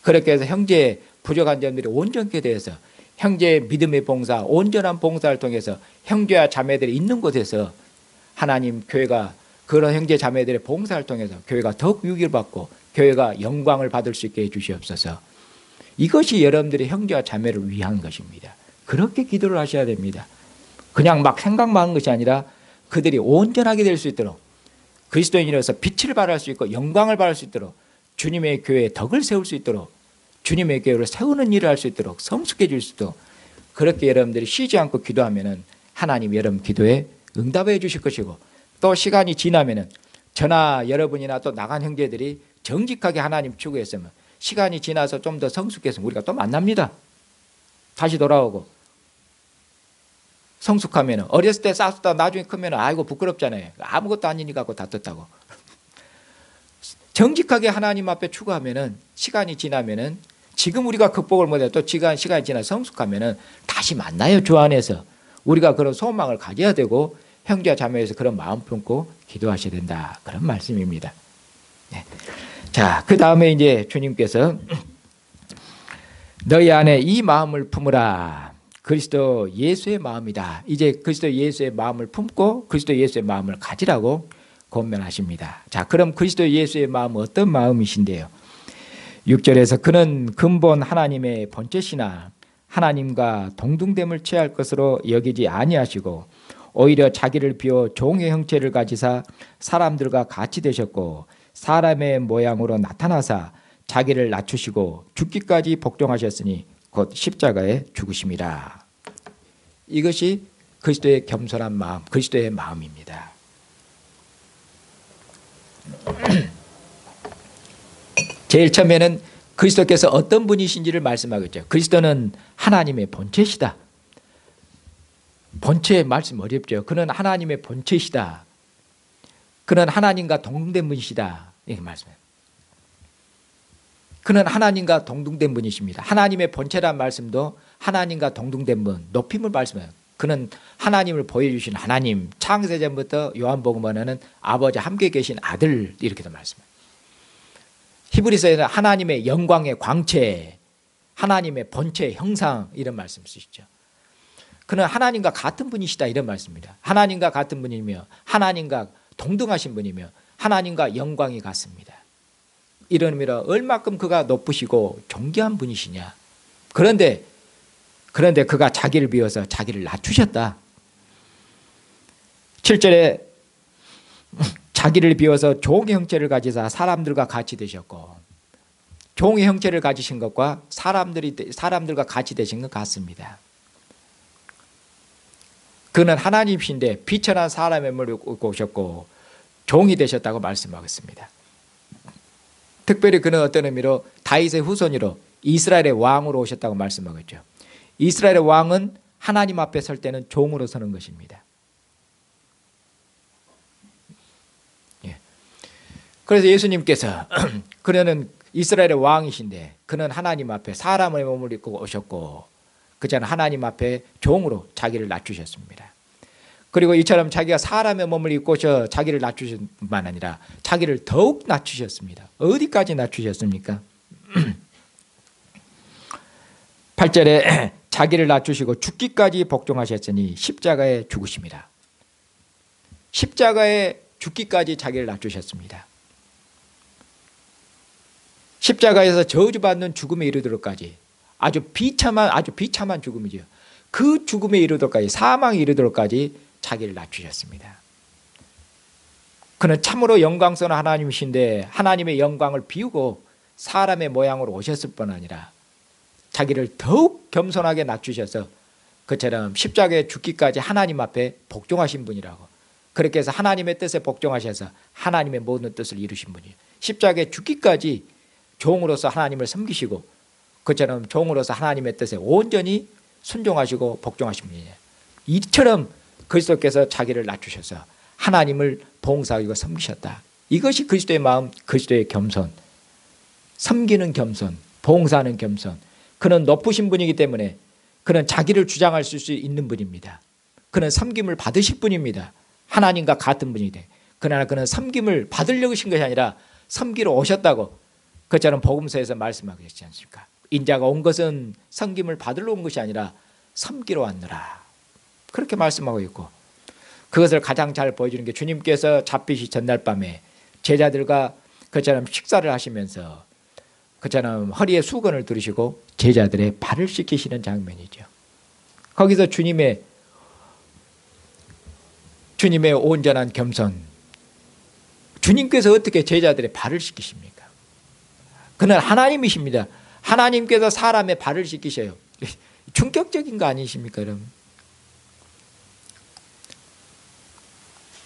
그렇게 해서 형제의 부족한 점들이 온전케 되어서 형제의 믿음의 봉사 온전한 봉사를 통해서 형제와 자매들이 있는 곳에서 하나님 교회가 그런 형제 자매들의 봉사를 통해서 교회가 더욱 유익을 받고 교회가 영광을 받을 수 있게 해주시옵소서. 이것이 여러분들의 형제와 자매를 위한 것입니다. 그렇게 기도를 하셔야 됩니다. 그냥 막 생각만 하는 것이 아니라 그들이 온전하게 될 수 있도록 그리스도인으로서 빛을 발할 수 있고 영광을 발할 수 있도록 주님의 교회에 덕을 세울 수 있도록 주님의 교회를 세우는 일을 할 수 있도록 성숙해질 수 있도록 그렇게 여러분들이 쉬지 않고 기도하면은 하나님 여러분 기도에 응답해 주실 것이고 또 시간이 지나면은 저나 여러분이나 또 나간 형제들이 정직하게 하나님 추구했으면 시간이 지나서 좀 더 성숙해서 우리가 또 만납니다. 다시 돌아오고 성숙하면 어렸을 때 싸웠다 나중에 크면 아이고 부끄럽잖아요. 아무것도 아니니까 다퉜다고. 정직하게 하나님 앞에 추구하면은 시간이 지나면은 지금 우리가 극복을 못해 또 시간이 지나 성숙하면은 다시 만나요. 주 안에서 우리가 그런 소망을 가져야 되고 형제와 자매에서 그런 마음 품고 기도하셔야 된다 그런 말씀입니다. 네. 자, 그 다음에 이제 주님께서 너희 안에 이 마음을 품으라. 그리스도 예수의 마음이다. 이제 그리스도 예수의 마음을 품고 그리스도 예수의 마음을 가지라고 권면하십니다. 자, 그럼 그리스도 예수의 마음은 어떤 마음이신데요? 6절에서 그는 근본 하나님의 본체시나 하나님과 동등됨을 취할 것으로 여기지 아니하시고 오히려 자기를 비워 종의 형체를 가지사 사람들과 같이 되셨고 사람의 모양으로 나타나사 자기를 낮추시고 죽기까지 복종하셨으니 곧 십자가에 죽으심이라. 이것이 그리스도의 겸손한 마음, 그리스도의 마음입니다. 제일 처음에는 그리스도께서 어떤 분이신지를 말씀하겠죠. 그리스도는 하나님의 본체시다. 본체 말씀 어렵죠. 그는 하나님의 본체시다. 그는 하나님과 동등된 분이시다. 이렇게 말씀해요. 그는 하나님과 동등된 분이십니다. 하나님의 본체란 말씀도 하나님과 동등된 분, 높임을 말씀해요. 그는 하나님을 보여주신 하나님, 창세전부터 요한복음에는 아버지 함께 계신 아들 이렇게도 말씀해요. 히브리서에는 하나님의 영광의 광채, 하나님의 본체, 형상 이런 말씀 쓰시죠. 그는 하나님과 같은 분이시다 이런 말씀입니다. 하나님과 같은 분이며 하나님과 동등하신 분이며 하나님과 영광이 같습니다. 이런 의미로 얼마큼 그가 높으시고 존귀한 분이시냐. 그런데 그가 자기를 비워서 자기를 낮추셨다. 7절에 자기를 비워서 종의 형체를 가지사 사람들과 같이 되셨고, 종의 형체를 가지신 것과 사람들과 같이 되신 것 같습니다. 그는 하나님이신데 비천한 사람의 몸을 입고 오셨고 종이 되셨다고 말씀하겠습니다. 특별히 그는 어떤 의미로 다윗의 후손으로 이스라엘의 왕으로 오셨다고 말씀하겠죠. 이스라엘의 왕은 하나님 앞에 설 때는 종으로 서는 것입니다. 그래서 예수님께서 그는 이스라엘의 왕이신데 그는 하나님 앞에 사람의 몸을 입고 오셨고 그자는 하나님 앞에 종으로 자기를 낮추셨습니다. 그리고 이처럼 자기가 사람의 몸을 입고 오셔 자기를 낮추신 뿐만 아니라 자기를 더욱 낮추셨습니다. 어디까지 낮추셨습니까? 8절에 자기를 낮추시고 죽기까지 복종하셨으니 십자가에 죽으심이라. 십자가에 죽기까지 자기를 낮추셨습니다. 십자가에서 저주받는 죽음에 이르도록까지 아주 비참한 죽음이죠. 그 죽음에 이르도록까지, 사망에 이르도록까지 자기를 낮추셨습니다. 그는 참으로 영광스러운 하나님이신데 하나님의 영광을 비우고 사람의 모양으로 오셨을 뿐 아니라 자기를 더욱 겸손하게 낮추셔서 그처럼 십자가에 죽기까지 하나님 앞에 복종하신 분이라고. 그렇게 해서 하나님의 뜻에 복종하셔서 하나님의 모든 뜻을 이루신 분이에요. 십자가에 죽기까지 종으로서 하나님을 섬기시고 그처럼 종으로서 하나님의 뜻에 온전히 순종하시고 복종하신 분이에요. 이처럼 그리스도께서 자기를 낮추셔서 하나님을 봉사하고 섬기셨다. 이것이 그리스도의 마음, 그리스도의 겸손. 섬기는 겸손, 봉사하는 겸손. 그는 높으신 분이기 때문에 그는 자기를 주장할 수 있는 분입니다. 그는 섬김을 받으실 분입니다. 하나님과 같은 분이기 때문에. 그러나 그는 섬김을 받으려고 하신 것이 아니라 섬기러 오셨다고 그처럼 복음서에서 말씀하고 계시지 않습니까? 인자가 온 것은 섬김을 받으러 온 것이 아니라 섬기러 왔느라. 그렇게 말씀하고 있고 그것을 가장 잘 보여주는 게 주님께서 잡히시 전날 밤에 제자들과 그처럼 식사를 하시면서 그처럼 허리에 수건을 두르시고 제자들의 발을 씻기시는 장면이죠. 거기서 주님의 온전한 겸손, 주님께서 어떻게 제자들의 발을 씻기십니까? 그는 하나님이십니다. 하나님께서 사람의 발을 씻기셔요. 충격적인 거 아니십니까? 여러분?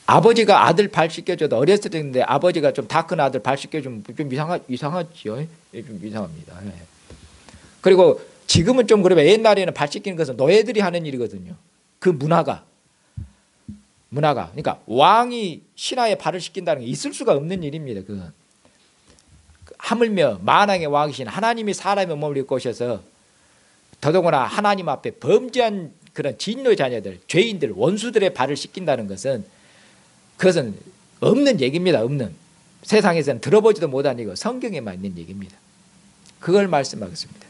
아버지가 아들 발 씻겨줘도 어렸을 때 했는데 아버지가 좀 다 큰 아들 발 씻겨주면 좀 이상하죠. 좀 이상합니다. 그리고 지금은 좀 그러면 옛날에는 발 씻기는 것은 노예들이 하는 일이거든요. 그 문화가 그러니까 왕이 신하의 발을 씻긴다는 게 있을 수가 없는 일입니다. 그건. 하물며 만왕의 왕이신 하나님이 사람의 몸을 입고 오셔서 더더구나 하나님 앞에 범죄한 그런 진노의 자녀들, 죄인들, 원수들의 발을 씻긴다는 것은 그것은 없는 얘기입니다. 없는. 세상에서는 들어보지도 못한 얘기고 성경에만 있는 얘기입니다. 그걸 말씀하겠습니다.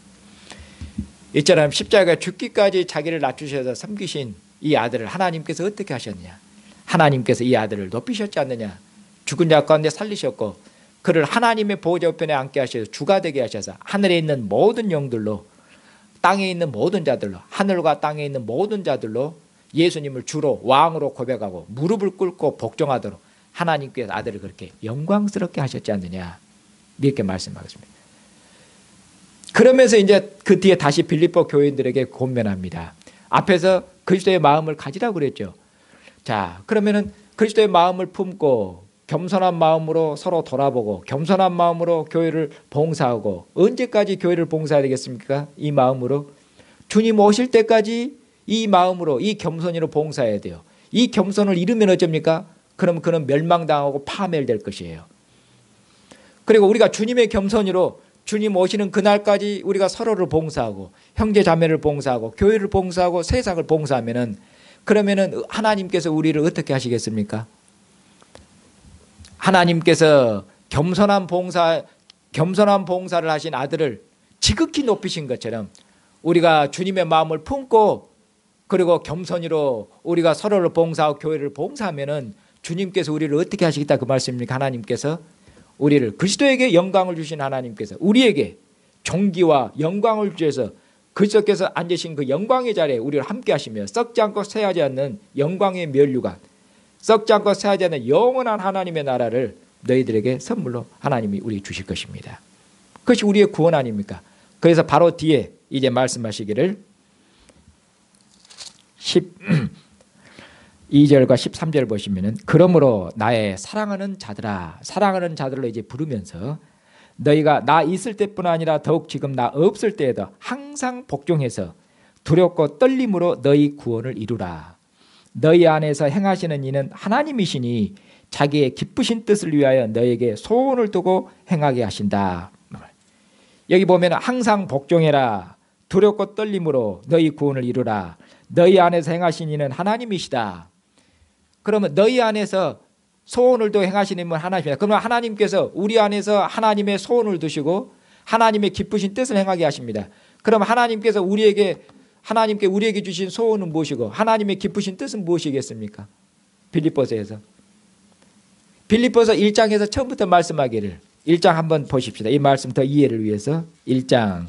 이처럼 십자가에 죽기까지 자기를 낮추셔서 섬기신 이 아들을 하나님께서 어떻게 하셨느냐. 하나님께서 이 아들을 높이셨지 않느냐. 죽은 자 가운데 살리셨고 그를 하나님의 보호자 우편에 앉게 하셔서 주가 되게 하셔서 하늘에 있는 모든 영들로 땅에 있는 모든 자들로 하늘과 땅에 있는 모든 자들로 예수님을 주로 왕으로 고백하고 무릎을 꿇고 복종하도록 하나님께서 아들을 그렇게 영광스럽게 하셨지 않느냐, 이렇게 말씀하겠습니다. 그러면서 이제 그 뒤에 다시 빌립보 교인들에게 권면합니다. 앞에서 그리스도의 마음을 가지라고 그랬죠. 자, 그러면은 그리스도의 마음을 품고 겸손한 마음으로 서로 돌아보고 겸손한 마음으로 교회를 봉사하고, 언제까지 교회를 봉사해야 되겠습니까? 이 마음으로 주님 오실 때까지 이 마음으로, 이 겸손으로 봉사해야 돼요. 이 겸손을 잃으면 어쩝니까? 그럼 그는 멸망당하고 파멸될 것이에요. 그리고 우리가 주님의 겸손으로 주님 오시는 그날까지 우리가 서로를 봉사하고 형제 자매를 봉사하고 교회를 봉사하고 세상을 봉사하면은, 그러면은 하나님께서 우리를 어떻게 하시겠습니까? 하나님께서 겸손한 봉사를 하신 아들을 지극히 높이신 것처럼 우리가 주님의 마음을 품고 그리고 겸손으로 우리가 서로를 봉사하고 교회를 봉사하면은 주님께서 우리를 어떻게 하시겠다 그 말씀입니까? 하나님께서 우리를, 그리스도에게 영광을 주신 하나님께서 우리에게 존귀와 영광을 주셔서 그리스도께서 앉으신 그 영광의 자리에 우리를 함께 하시며 썩지 않고 쇠하지 않는 영광의 면류관, 썩지 않고 쇠하지 않는 영원한 하나님의 나라를 너희들에게 선물로 하나님이 우리 주실 것입니다. 그것이 우리의 구원 아닙니까? 그래서 바로 뒤에 이제 말씀하시기를 12절과 13절 보시면은, 그러므로 나의 사랑하는 자들아, 사랑하는 자들로 이제 부르면서 너희가 나 있을 때뿐 아니라 더욱 지금 나 없을 때에도 항상 복종해서 두렵고 떨림으로 너희 구원을 이루라. 너희 안에서 행하시는 이는 하나님이시니 자기의 기쁘신 뜻을 위하여 너희에게 소원을 두고 행하게 하신다. 여기 보면 항상 복종해라, 두렵고 떨림으로 너희 구원을 이루라. 너희 안에서 행하신 이는 하나님이시다. 그러면 너희 안에서 소원을 또 행하시는 분은 하나님이다. 그러면 하나님께서 우리 안에서 하나님의 소원을 두시고 하나님의 기쁘신 뜻을 행하게 하십니다. 그럼 하나님께서 하나님께 우리에게 주신 소원은 무엇이고 하나님의 기쁘신 뜻은 무엇이겠습니까? 빌립보서에서 1장에서 처음부터 말씀하기를, 1장 한번 보십시다. 이 말씀 더 이해를 위해서 1장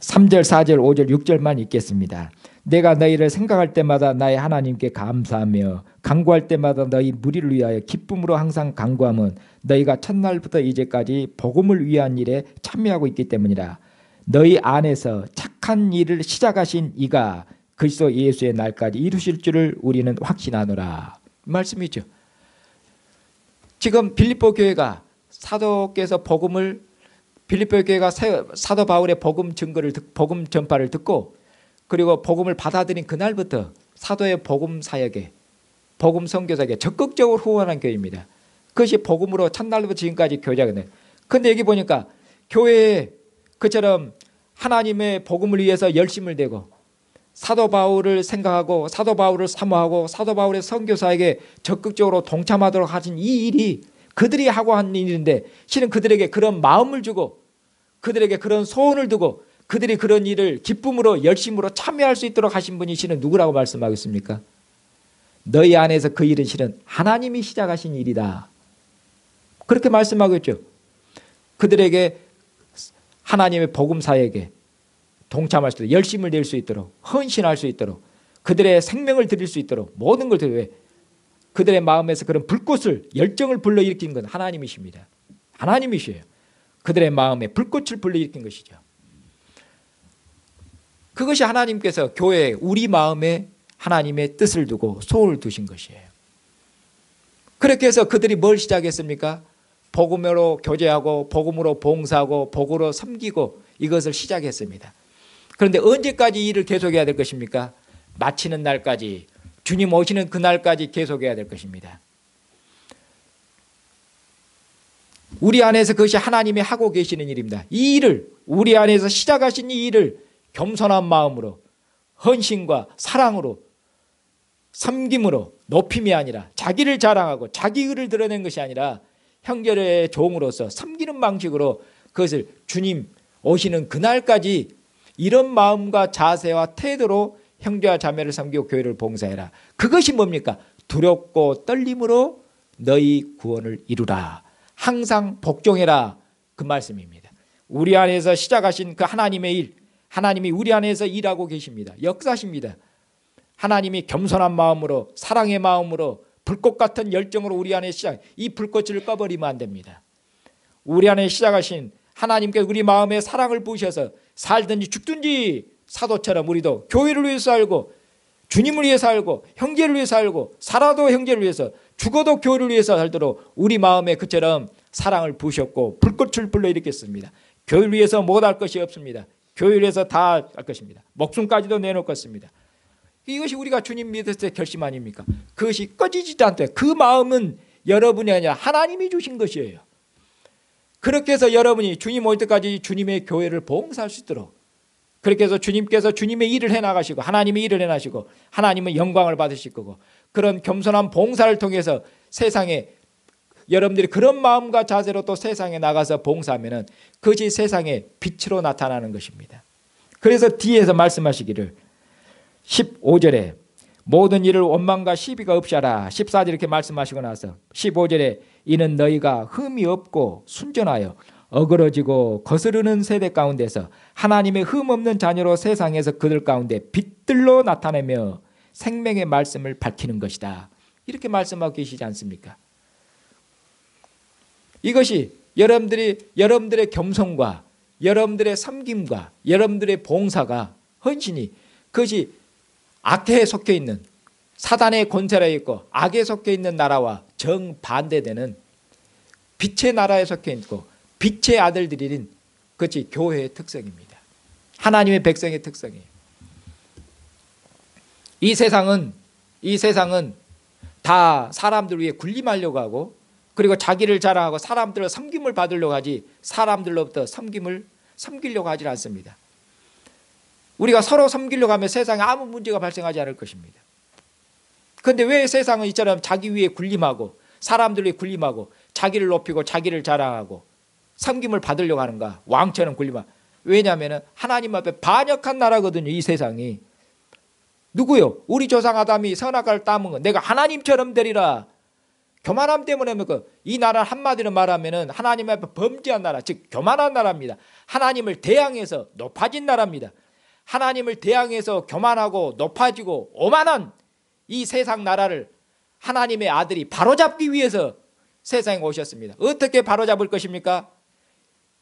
3절, 4절, 5절, 6절만 읽겠습니다. 내가 너희를 생각할 때마다 나의 하나님께 감사하며 간구할 때마다 너희 무리를 위하여 기쁨으로 항상 간구함은 너희가 첫날부터 이제까지 복음을 위한 일에 참여하고 있기 때문이라. 너희 안에서 착한 일을 시작하신 이가 그리스도 예수의 날까지 이루실 줄을 우리는 확신하노라. 말씀이죠. 지금 빌립보 교회가 사도께서 빌립보 교회가 사도 바울의 복음 전파를 듣고 그리고 복음을 받아들인 그날부터 사도의 복음 사역에, 복음 선교사에게 적극적으로 후원한 교회입니다. 그것이 복음으로 첫날부터 지금까지 교제하거든요. 그런데 여기 보니까 교회에 그처럼 하나님의 복음을 위해서 열심을 내고 사도 바울을 생각하고 사도 바울을 사모하고 사도 바울의 선교사에게 적극적으로 동참하도록 하신 이 일이 그들이 하고 한 일인데, 실은 그들에게 그런 마음을 주고 그들에게 그런 소원을 두고 그들이 그런 일을 기쁨으로 열심으로 참여할 수 있도록 하신 분이 실은 누구라고 말씀하겠습니까? 너희 안에서 그 일은 실은 하나님이 시작하신 일이다. 그렇게 말씀하고 있죠. 그들에게 하나님의 복음 사역에 동참할 수 있도록, 열심을 낼 수 있도록, 헌신할 수 있도록, 그들의 생명을 드릴 수 있도록 모든 걸 드려요. 그들의 마음에서 그런 불꽃을, 열정을 불러일으킨 건 하나님이십니다. 하나님이시에요. 그들의 마음에 불꽃을 불러일으킨 것이죠. 그것이 하나님께서 교회에, 우리 마음에 하나님의 뜻을 두고 소원을 두신 것이에요. 그렇게 해서 그들이 뭘 시작했습니까? 복음으로 교제하고 복음으로 봉사하고 복음으로 섬기고 이것을 시작했습니다. 그런데 언제까지 이 일을 계속해야 될 것입니까? 마치는 날까지, 주님 오시는 그날까지 계속해야 될 것입니다. 우리 안에서 그것이 하나님이 하고 계시는 일입니다. 이 일을, 우리 안에서 시작하신 이 일을 겸손한 마음으로, 헌신과 사랑으로, 섬김으로, 높임이 아니라 자기를 자랑하고 자기 의를 드러낸 것이 아니라 형제의 종으로서 섬기는 방식으로 그것을 주님 오시는 그날까지 이런 마음과 자세와 태도로 형제와 자매를 섬기고 교회를 봉사해라. 그것이 뭡니까? 두렵고 떨림으로 너희 구원을 이루라. 항상 복종해라. 그 말씀입니다. 우리 안에서 시작하신 그 하나님의 일, 하나님이 우리 안에서 일하고 계십니다. 역사십니다. 하나님이 겸손한 마음으로 사랑의 마음으로 불꽃 같은 열정으로 우리 안에 이 불꽃을 꺼버리면 안 됩니다. 우리 안에 시작하신 하나님께서 우리 마음에 사랑을 부으셔서 살든지 죽든지 사도처럼 우리도 교회를 위해서 살고 주님을 위해서 살고 형제를 위해서 살고 살아도 형제를 위해서 죽어도 교회를 위해서 살도록 우리 마음에 그처럼 사랑을 부으셨고 불꽃을 불러일으켰습니다. 교회를 위해서 못할 것이 없습니다. 교회를 위해서 다 할 것입니다. 목숨까지도 내놓을 것입니다. 이것이 우리가 주님 믿을 때 결심 아닙니까? 그것이 꺼지지도 않대. 그 마음은 여러분이 아니라 하나님이 주신 것이에요. 그렇게 해서 여러분이 주님 올 때까지 주님의 교회를 봉사할 수 있도록 그렇게 해서 주님께서 주님의 일을 해나가시고 하나님의 일을 해나시고 하나님은 영광을 받으실 거고 그런 겸손한 봉사를 통해서 세상에 여러분들이 그런 마음과 자세로 또 세상에 나가서 봉사하면 그것이 세상에 빛으로 나타나는 것입니다. 그래서 뒤에서 말씀하시기를 15절에 모든 일을 원망과 시비가 없이 하라. 14절 이렇게 말씀하시고 나서 15절에 이는 너희가 흠이 없고 순전하여 어그러지고 거스르는 세대 가운데서 하나님의 흠 없는 자녀로 세상에서 그들 가운데 빛들로 나타내며 생명의 말씀을 밝히는 것이다. 이렇게 말씀하고 계시지 않습니까? 이것이 여러분들의 겸손과 여러분들의 섬김과 여러분들의 봉사가 헌신이 그것이 악에 속해 있는 사단의 권세에 있고 악에 속해 있는 나라와 정반대되는 빛의 나라에 속해 있고 빛의 아들들인 그것이 교회의 특성입니다. 하나님의 백성의 특성이에요. 이 세상은 다 사람들 위해 군림하려고 하고 그리고 자기를 자랑하고 사람들로 섬김을 받으려고 하지 사람들로부터 섬기려고 하지 않습니다. 우리가 서로 섬기려고 하면 세상에 아무 문제가 발생하지 않을 것입니다. 그런데 왜 세상은 이처럼 자기 위에 군림하고 사람들 위에 군림하고 자기를 높이고 자기를 자랑하고 섬김을 받으려고 하는가? 왕처럼 군림하고. 왜냐하면 하나님 앞에 반역한 나라거든요. 이 세상이. 누구요? 우리 조상 아담이 선악과를 따먹은 거. 내가 하나님처럼 되리라. 교만함 때문에 이 나라 한마디로 말하면 하나님 앞에 범죄한 나라, 즉 교만한 나라입니다. 하나님을 대항해서 높아진 나라입니다. 하나님을 대항해서 교만하고 높아지고 오만한 이 세상 나라를 하나님의 아들이 바로잡기 위해서 세상에 오셨습니다. 어떻게 바로잡을 것입니까?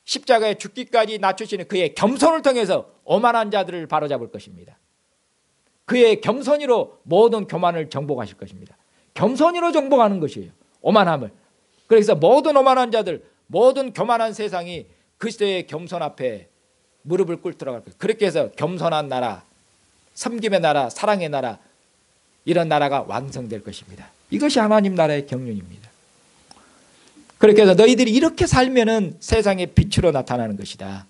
십자가에 죽기까지 낮추시는 그의 겸손을 통해서 오만한 자들을 바로잡을 것입니다. 그의 겸손으로 모든 교만을 정복하실 것입니다. 겸손으로 정복하는 것이에요. 오만함을. 그래서 모든 오만한 자들, 모든 교만한 세상이 그리스도의 겸손 앞에 무릎을 꿇도록 그렇게 해서 겸손한 나라, 섬김의 나라, 사랑의 나라 이런 나라가 완성될 것입니다. 이것이 하나님 나라의 경륜입니다. 그렇게 해서 너희들이 이렇게 살면은 세상의 빛으로 나타나는 것이다.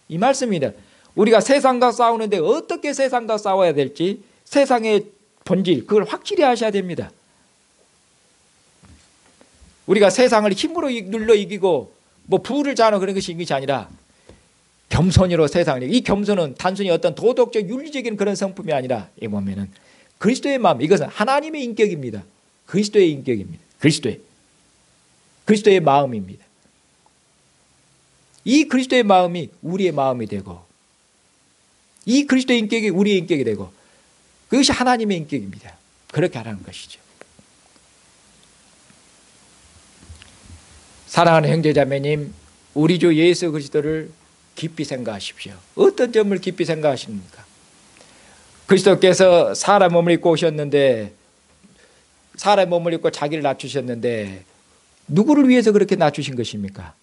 이 말씀입니다. 우리가 세상과 싸우는데 어떻게 세상과 싸워야 될지 세상의 본질 그걸 확실히 아셔야 됩니다. 우리가 세상을 힘으로 눌러 이기고 뭐 부를 자는 그런 것이 아니라 겸손으로 세상을 이 겸손은 단순히 어떤 도덕적 윤리적인 그런 성품이 아니라 이 보면은 그리스도의 마음 이것은 하나님의 인격입니다. 그리스도의 인격입니다. 그리스도의 마음입니다. 이 그리스도의 마음이 우리의 마음이 되고 이 그리스도의 인격이 우리의 인격이 되고 그것이 하나님의 인격입니다. 그렇게 하라는 것이죠. 사랑하는 형제자매님, 우리 주 예수 그리스도를 깊이 생각하십시오. 어떤 점을 깊이 생각하십니까? 그리스도께서 사람 몸을 입고 오셨는데 사람 몸을 입고 자기를 낮추셨는데 누구를 위해서 그렇게 낮추신 것입니까?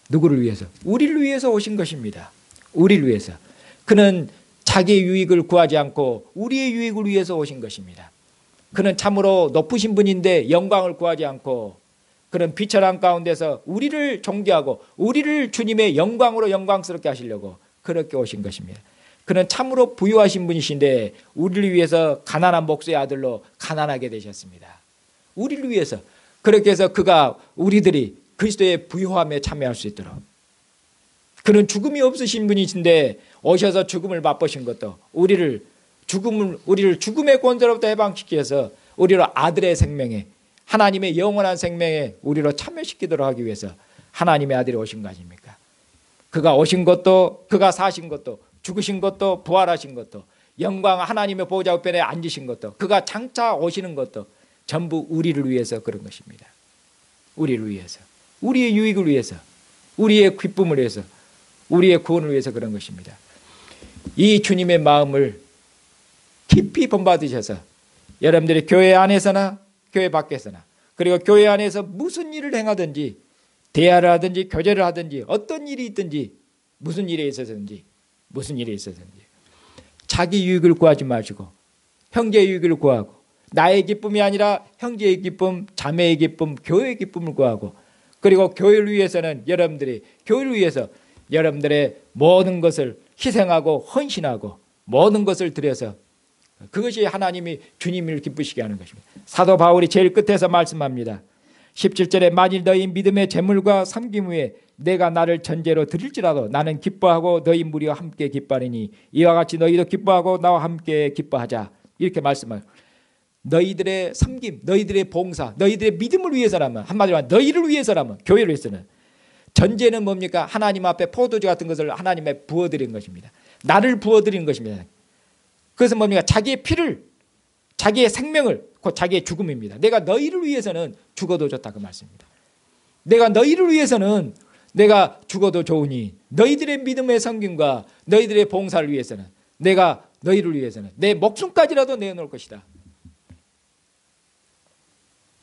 누구를 위해서? 우리를 위해서 오신 것입니다. 우리를 위해서. 그는 자기의 유익을 구하지 않고 우리의 유익을 위해서 오신 것입니다. 그는 참으로 높으신 분인데 영광을 구하지 않고 그런 비천한 가운데서 우리를 존귀하고 우리를 주님의 영광으로 영광스럽게 하시려고 그렇게 오신 것입니다. 그는 참으로 부유하신 분이신데 우리를 위해서 가난한 목수의 아들로 가난하게 되셨습니다. 우리를 위해서. 그렇게 해서 그가 우리들이 그리스도의 부유함에 참여할 수 있도록 그는 죽음이 없으신 분이신데 오셔서 죽음을 맛보신 것도 우리를 죽음의 권세로부터 해방시켜서 우리를 아들의 생명에 하나님의 영원한 생명에 우리로 참여시키도록 하기 위해서 하나님의 아들이 오신 거 아닙니까? 그가 오신 것도, 그가 사신 것도, 죽으신 것도, 부활하신 것도, 영광 하나님의 보좌 우편에 앉으신 것도, 그가 장차 오시는 것도 전부 우리를 위해서 그런 것입니다. 우리를 위해서, 우리의 유익을 위해서, 우리의 기쁨을 위해서, 우리의 구원을 위해서 그런 것입니다. 이 주님의 마음을 깊이 본받으셔서 여러분들이 교회 안에서나 교회 밖에서나, 그리고 교회 안에서 무슨 일을 행하든지, 대화를 하든지 교제를 하든지 어떤 일이 있든지, 무슨 일에 있어서든지 자기 유익을 구하지 마시고 형제의 유익을 구하고, 나의 기쁨이 아니라 형제의 기쁨, 자매의 기쁨, 교회의 기쁨을 구하고, 그리고 교회를 위해서는 여러분들이 교회를 위해서 여러분들의 모든 것을 희생하고 헌신하고 모든 것을 들여서, 그것이 하나님이 주님을 기쁘시게 하는 것입니다. 사도 바울이 제일 끝에서 말씀합니다. 17절에 만일 너희 믿음의 재물과 섬김 후에 내가 나를 전제로 드릴지라도 나는 기뻐하고 너희 무리와 함께 기뻐하리니 이와 같이 너희도 기뻐하고 나와 함께 기뻐하자. 이렇게 말씀해요. 너희들의 섬김, 너희들의 봉사, 너희들의 믿음을 위해서라면, 한마디로 하면 너희를 위해서라면, 교회를 위해서는, 전제는 뭡니까? 하나님 앞에 포도주 같은 것을 하나님에 부어드린 것입니다. 나를 부어드린 것입니다. 그것은 뭡니까? 자기의 피를, 자기의 생명을, 곧 자기의 죽음입니다. 내가 너희를 위해서는 죽어도 좋다, 그 말씀입니다. 내가 너희를 위해서는 내가 죽어도 좋으니, 너희들의 믿음의 섬김과 너희들의 봉사를 위해서는, 내가 너희를 위해서는 내 목숨까지라도 내어놓을 것이다,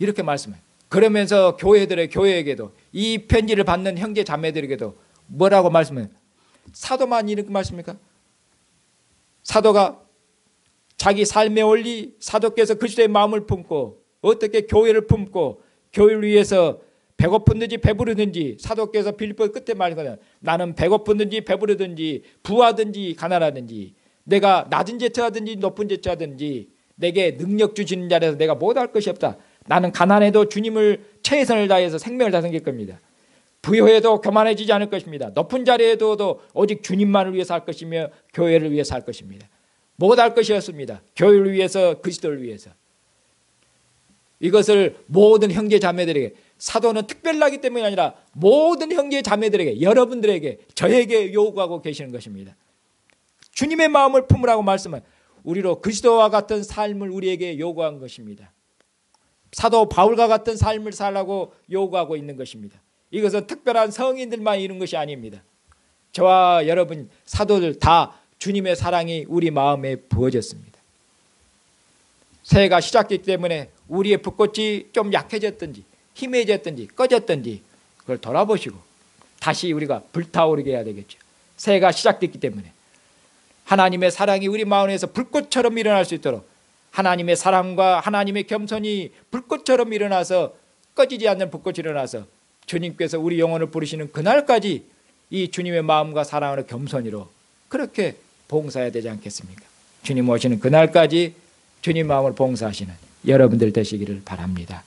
이렇게 말씀해요. 그러면서 교회에게도, 이 편지를 받는 형제 자매들에게도 뭐라고 말씀해요? 사도만 이렇게 말씀입니까? 사도가 자기 삶의 원리, 사도께서 그리스도의 마음을 품고 어떻게 교회를 품고 교회를 위해서 배고픈든지 배부르든지, 사도께서 빌립보 끝에 말하거든요. 나는 배고픈든지 배부르든지 부하든지 가난하든지, 내가 낮은 제처하든지 높은 제처하든지 내게 능력 주시는 자리에서 내가 못할 것이 없다. 나는 가난해도 주님을 최선을 다해서 생명을 다 섬길 겁니다. 부여해도 교만해지지 않을 것입니다. 높은 자리에 둬도 오직 주님만을 위해서 할 것이며 교회를 위해서 할 것입니다. 못할 것이었습니다. 교회를 위해서, 그리스도를 위해서. 이것을 모든 형제 자매들에게, 사도는 특별하기 때문이 아니라 모든 형제 자매들에게, 여러분들에게, 저에게 요구하고 계시는 것입니다. 주님의 마음을 품으라고 말씀은 우리로 그리스도와 같은 삶을 우리에게 요구한 것입니다. 사도 바울과 같은 삶을 살라고 요구하고 있는 것입니다. 이것은 특별한 성인들만 이룬 것이 아닙니다. 저와 여러분 사도들 다 주님의 사랑이 우리 마음에 부어졌습니다. 새해가 시작됐기 때문에 우리의 불꽃이 좀 약해졌든지 희미해졌든지 꺼졌든지 그걸 돌아보시고 다시 우리가 불타오르게 해야 되겠죠. 새해가 시작됐기 때문에 하나님의 사랑이 우리 마음에서 불꽃처럼 일어날 수 있도록, 하나님의 사랑과 하나님의 겸손이 불꽃처럼 일어나서, 꺼지지 않는 불꽃이 일어나서 주님께서 우리 영혼을 부르시는 그날까지 이 주님의 마음과 사랑으로 겸손히로 그렇게 봉사해야 되지 않겠습니까? 주님 오시는 그날까지 주님 마음을 봉사하시는 여러분들 되시기를 바랍니다.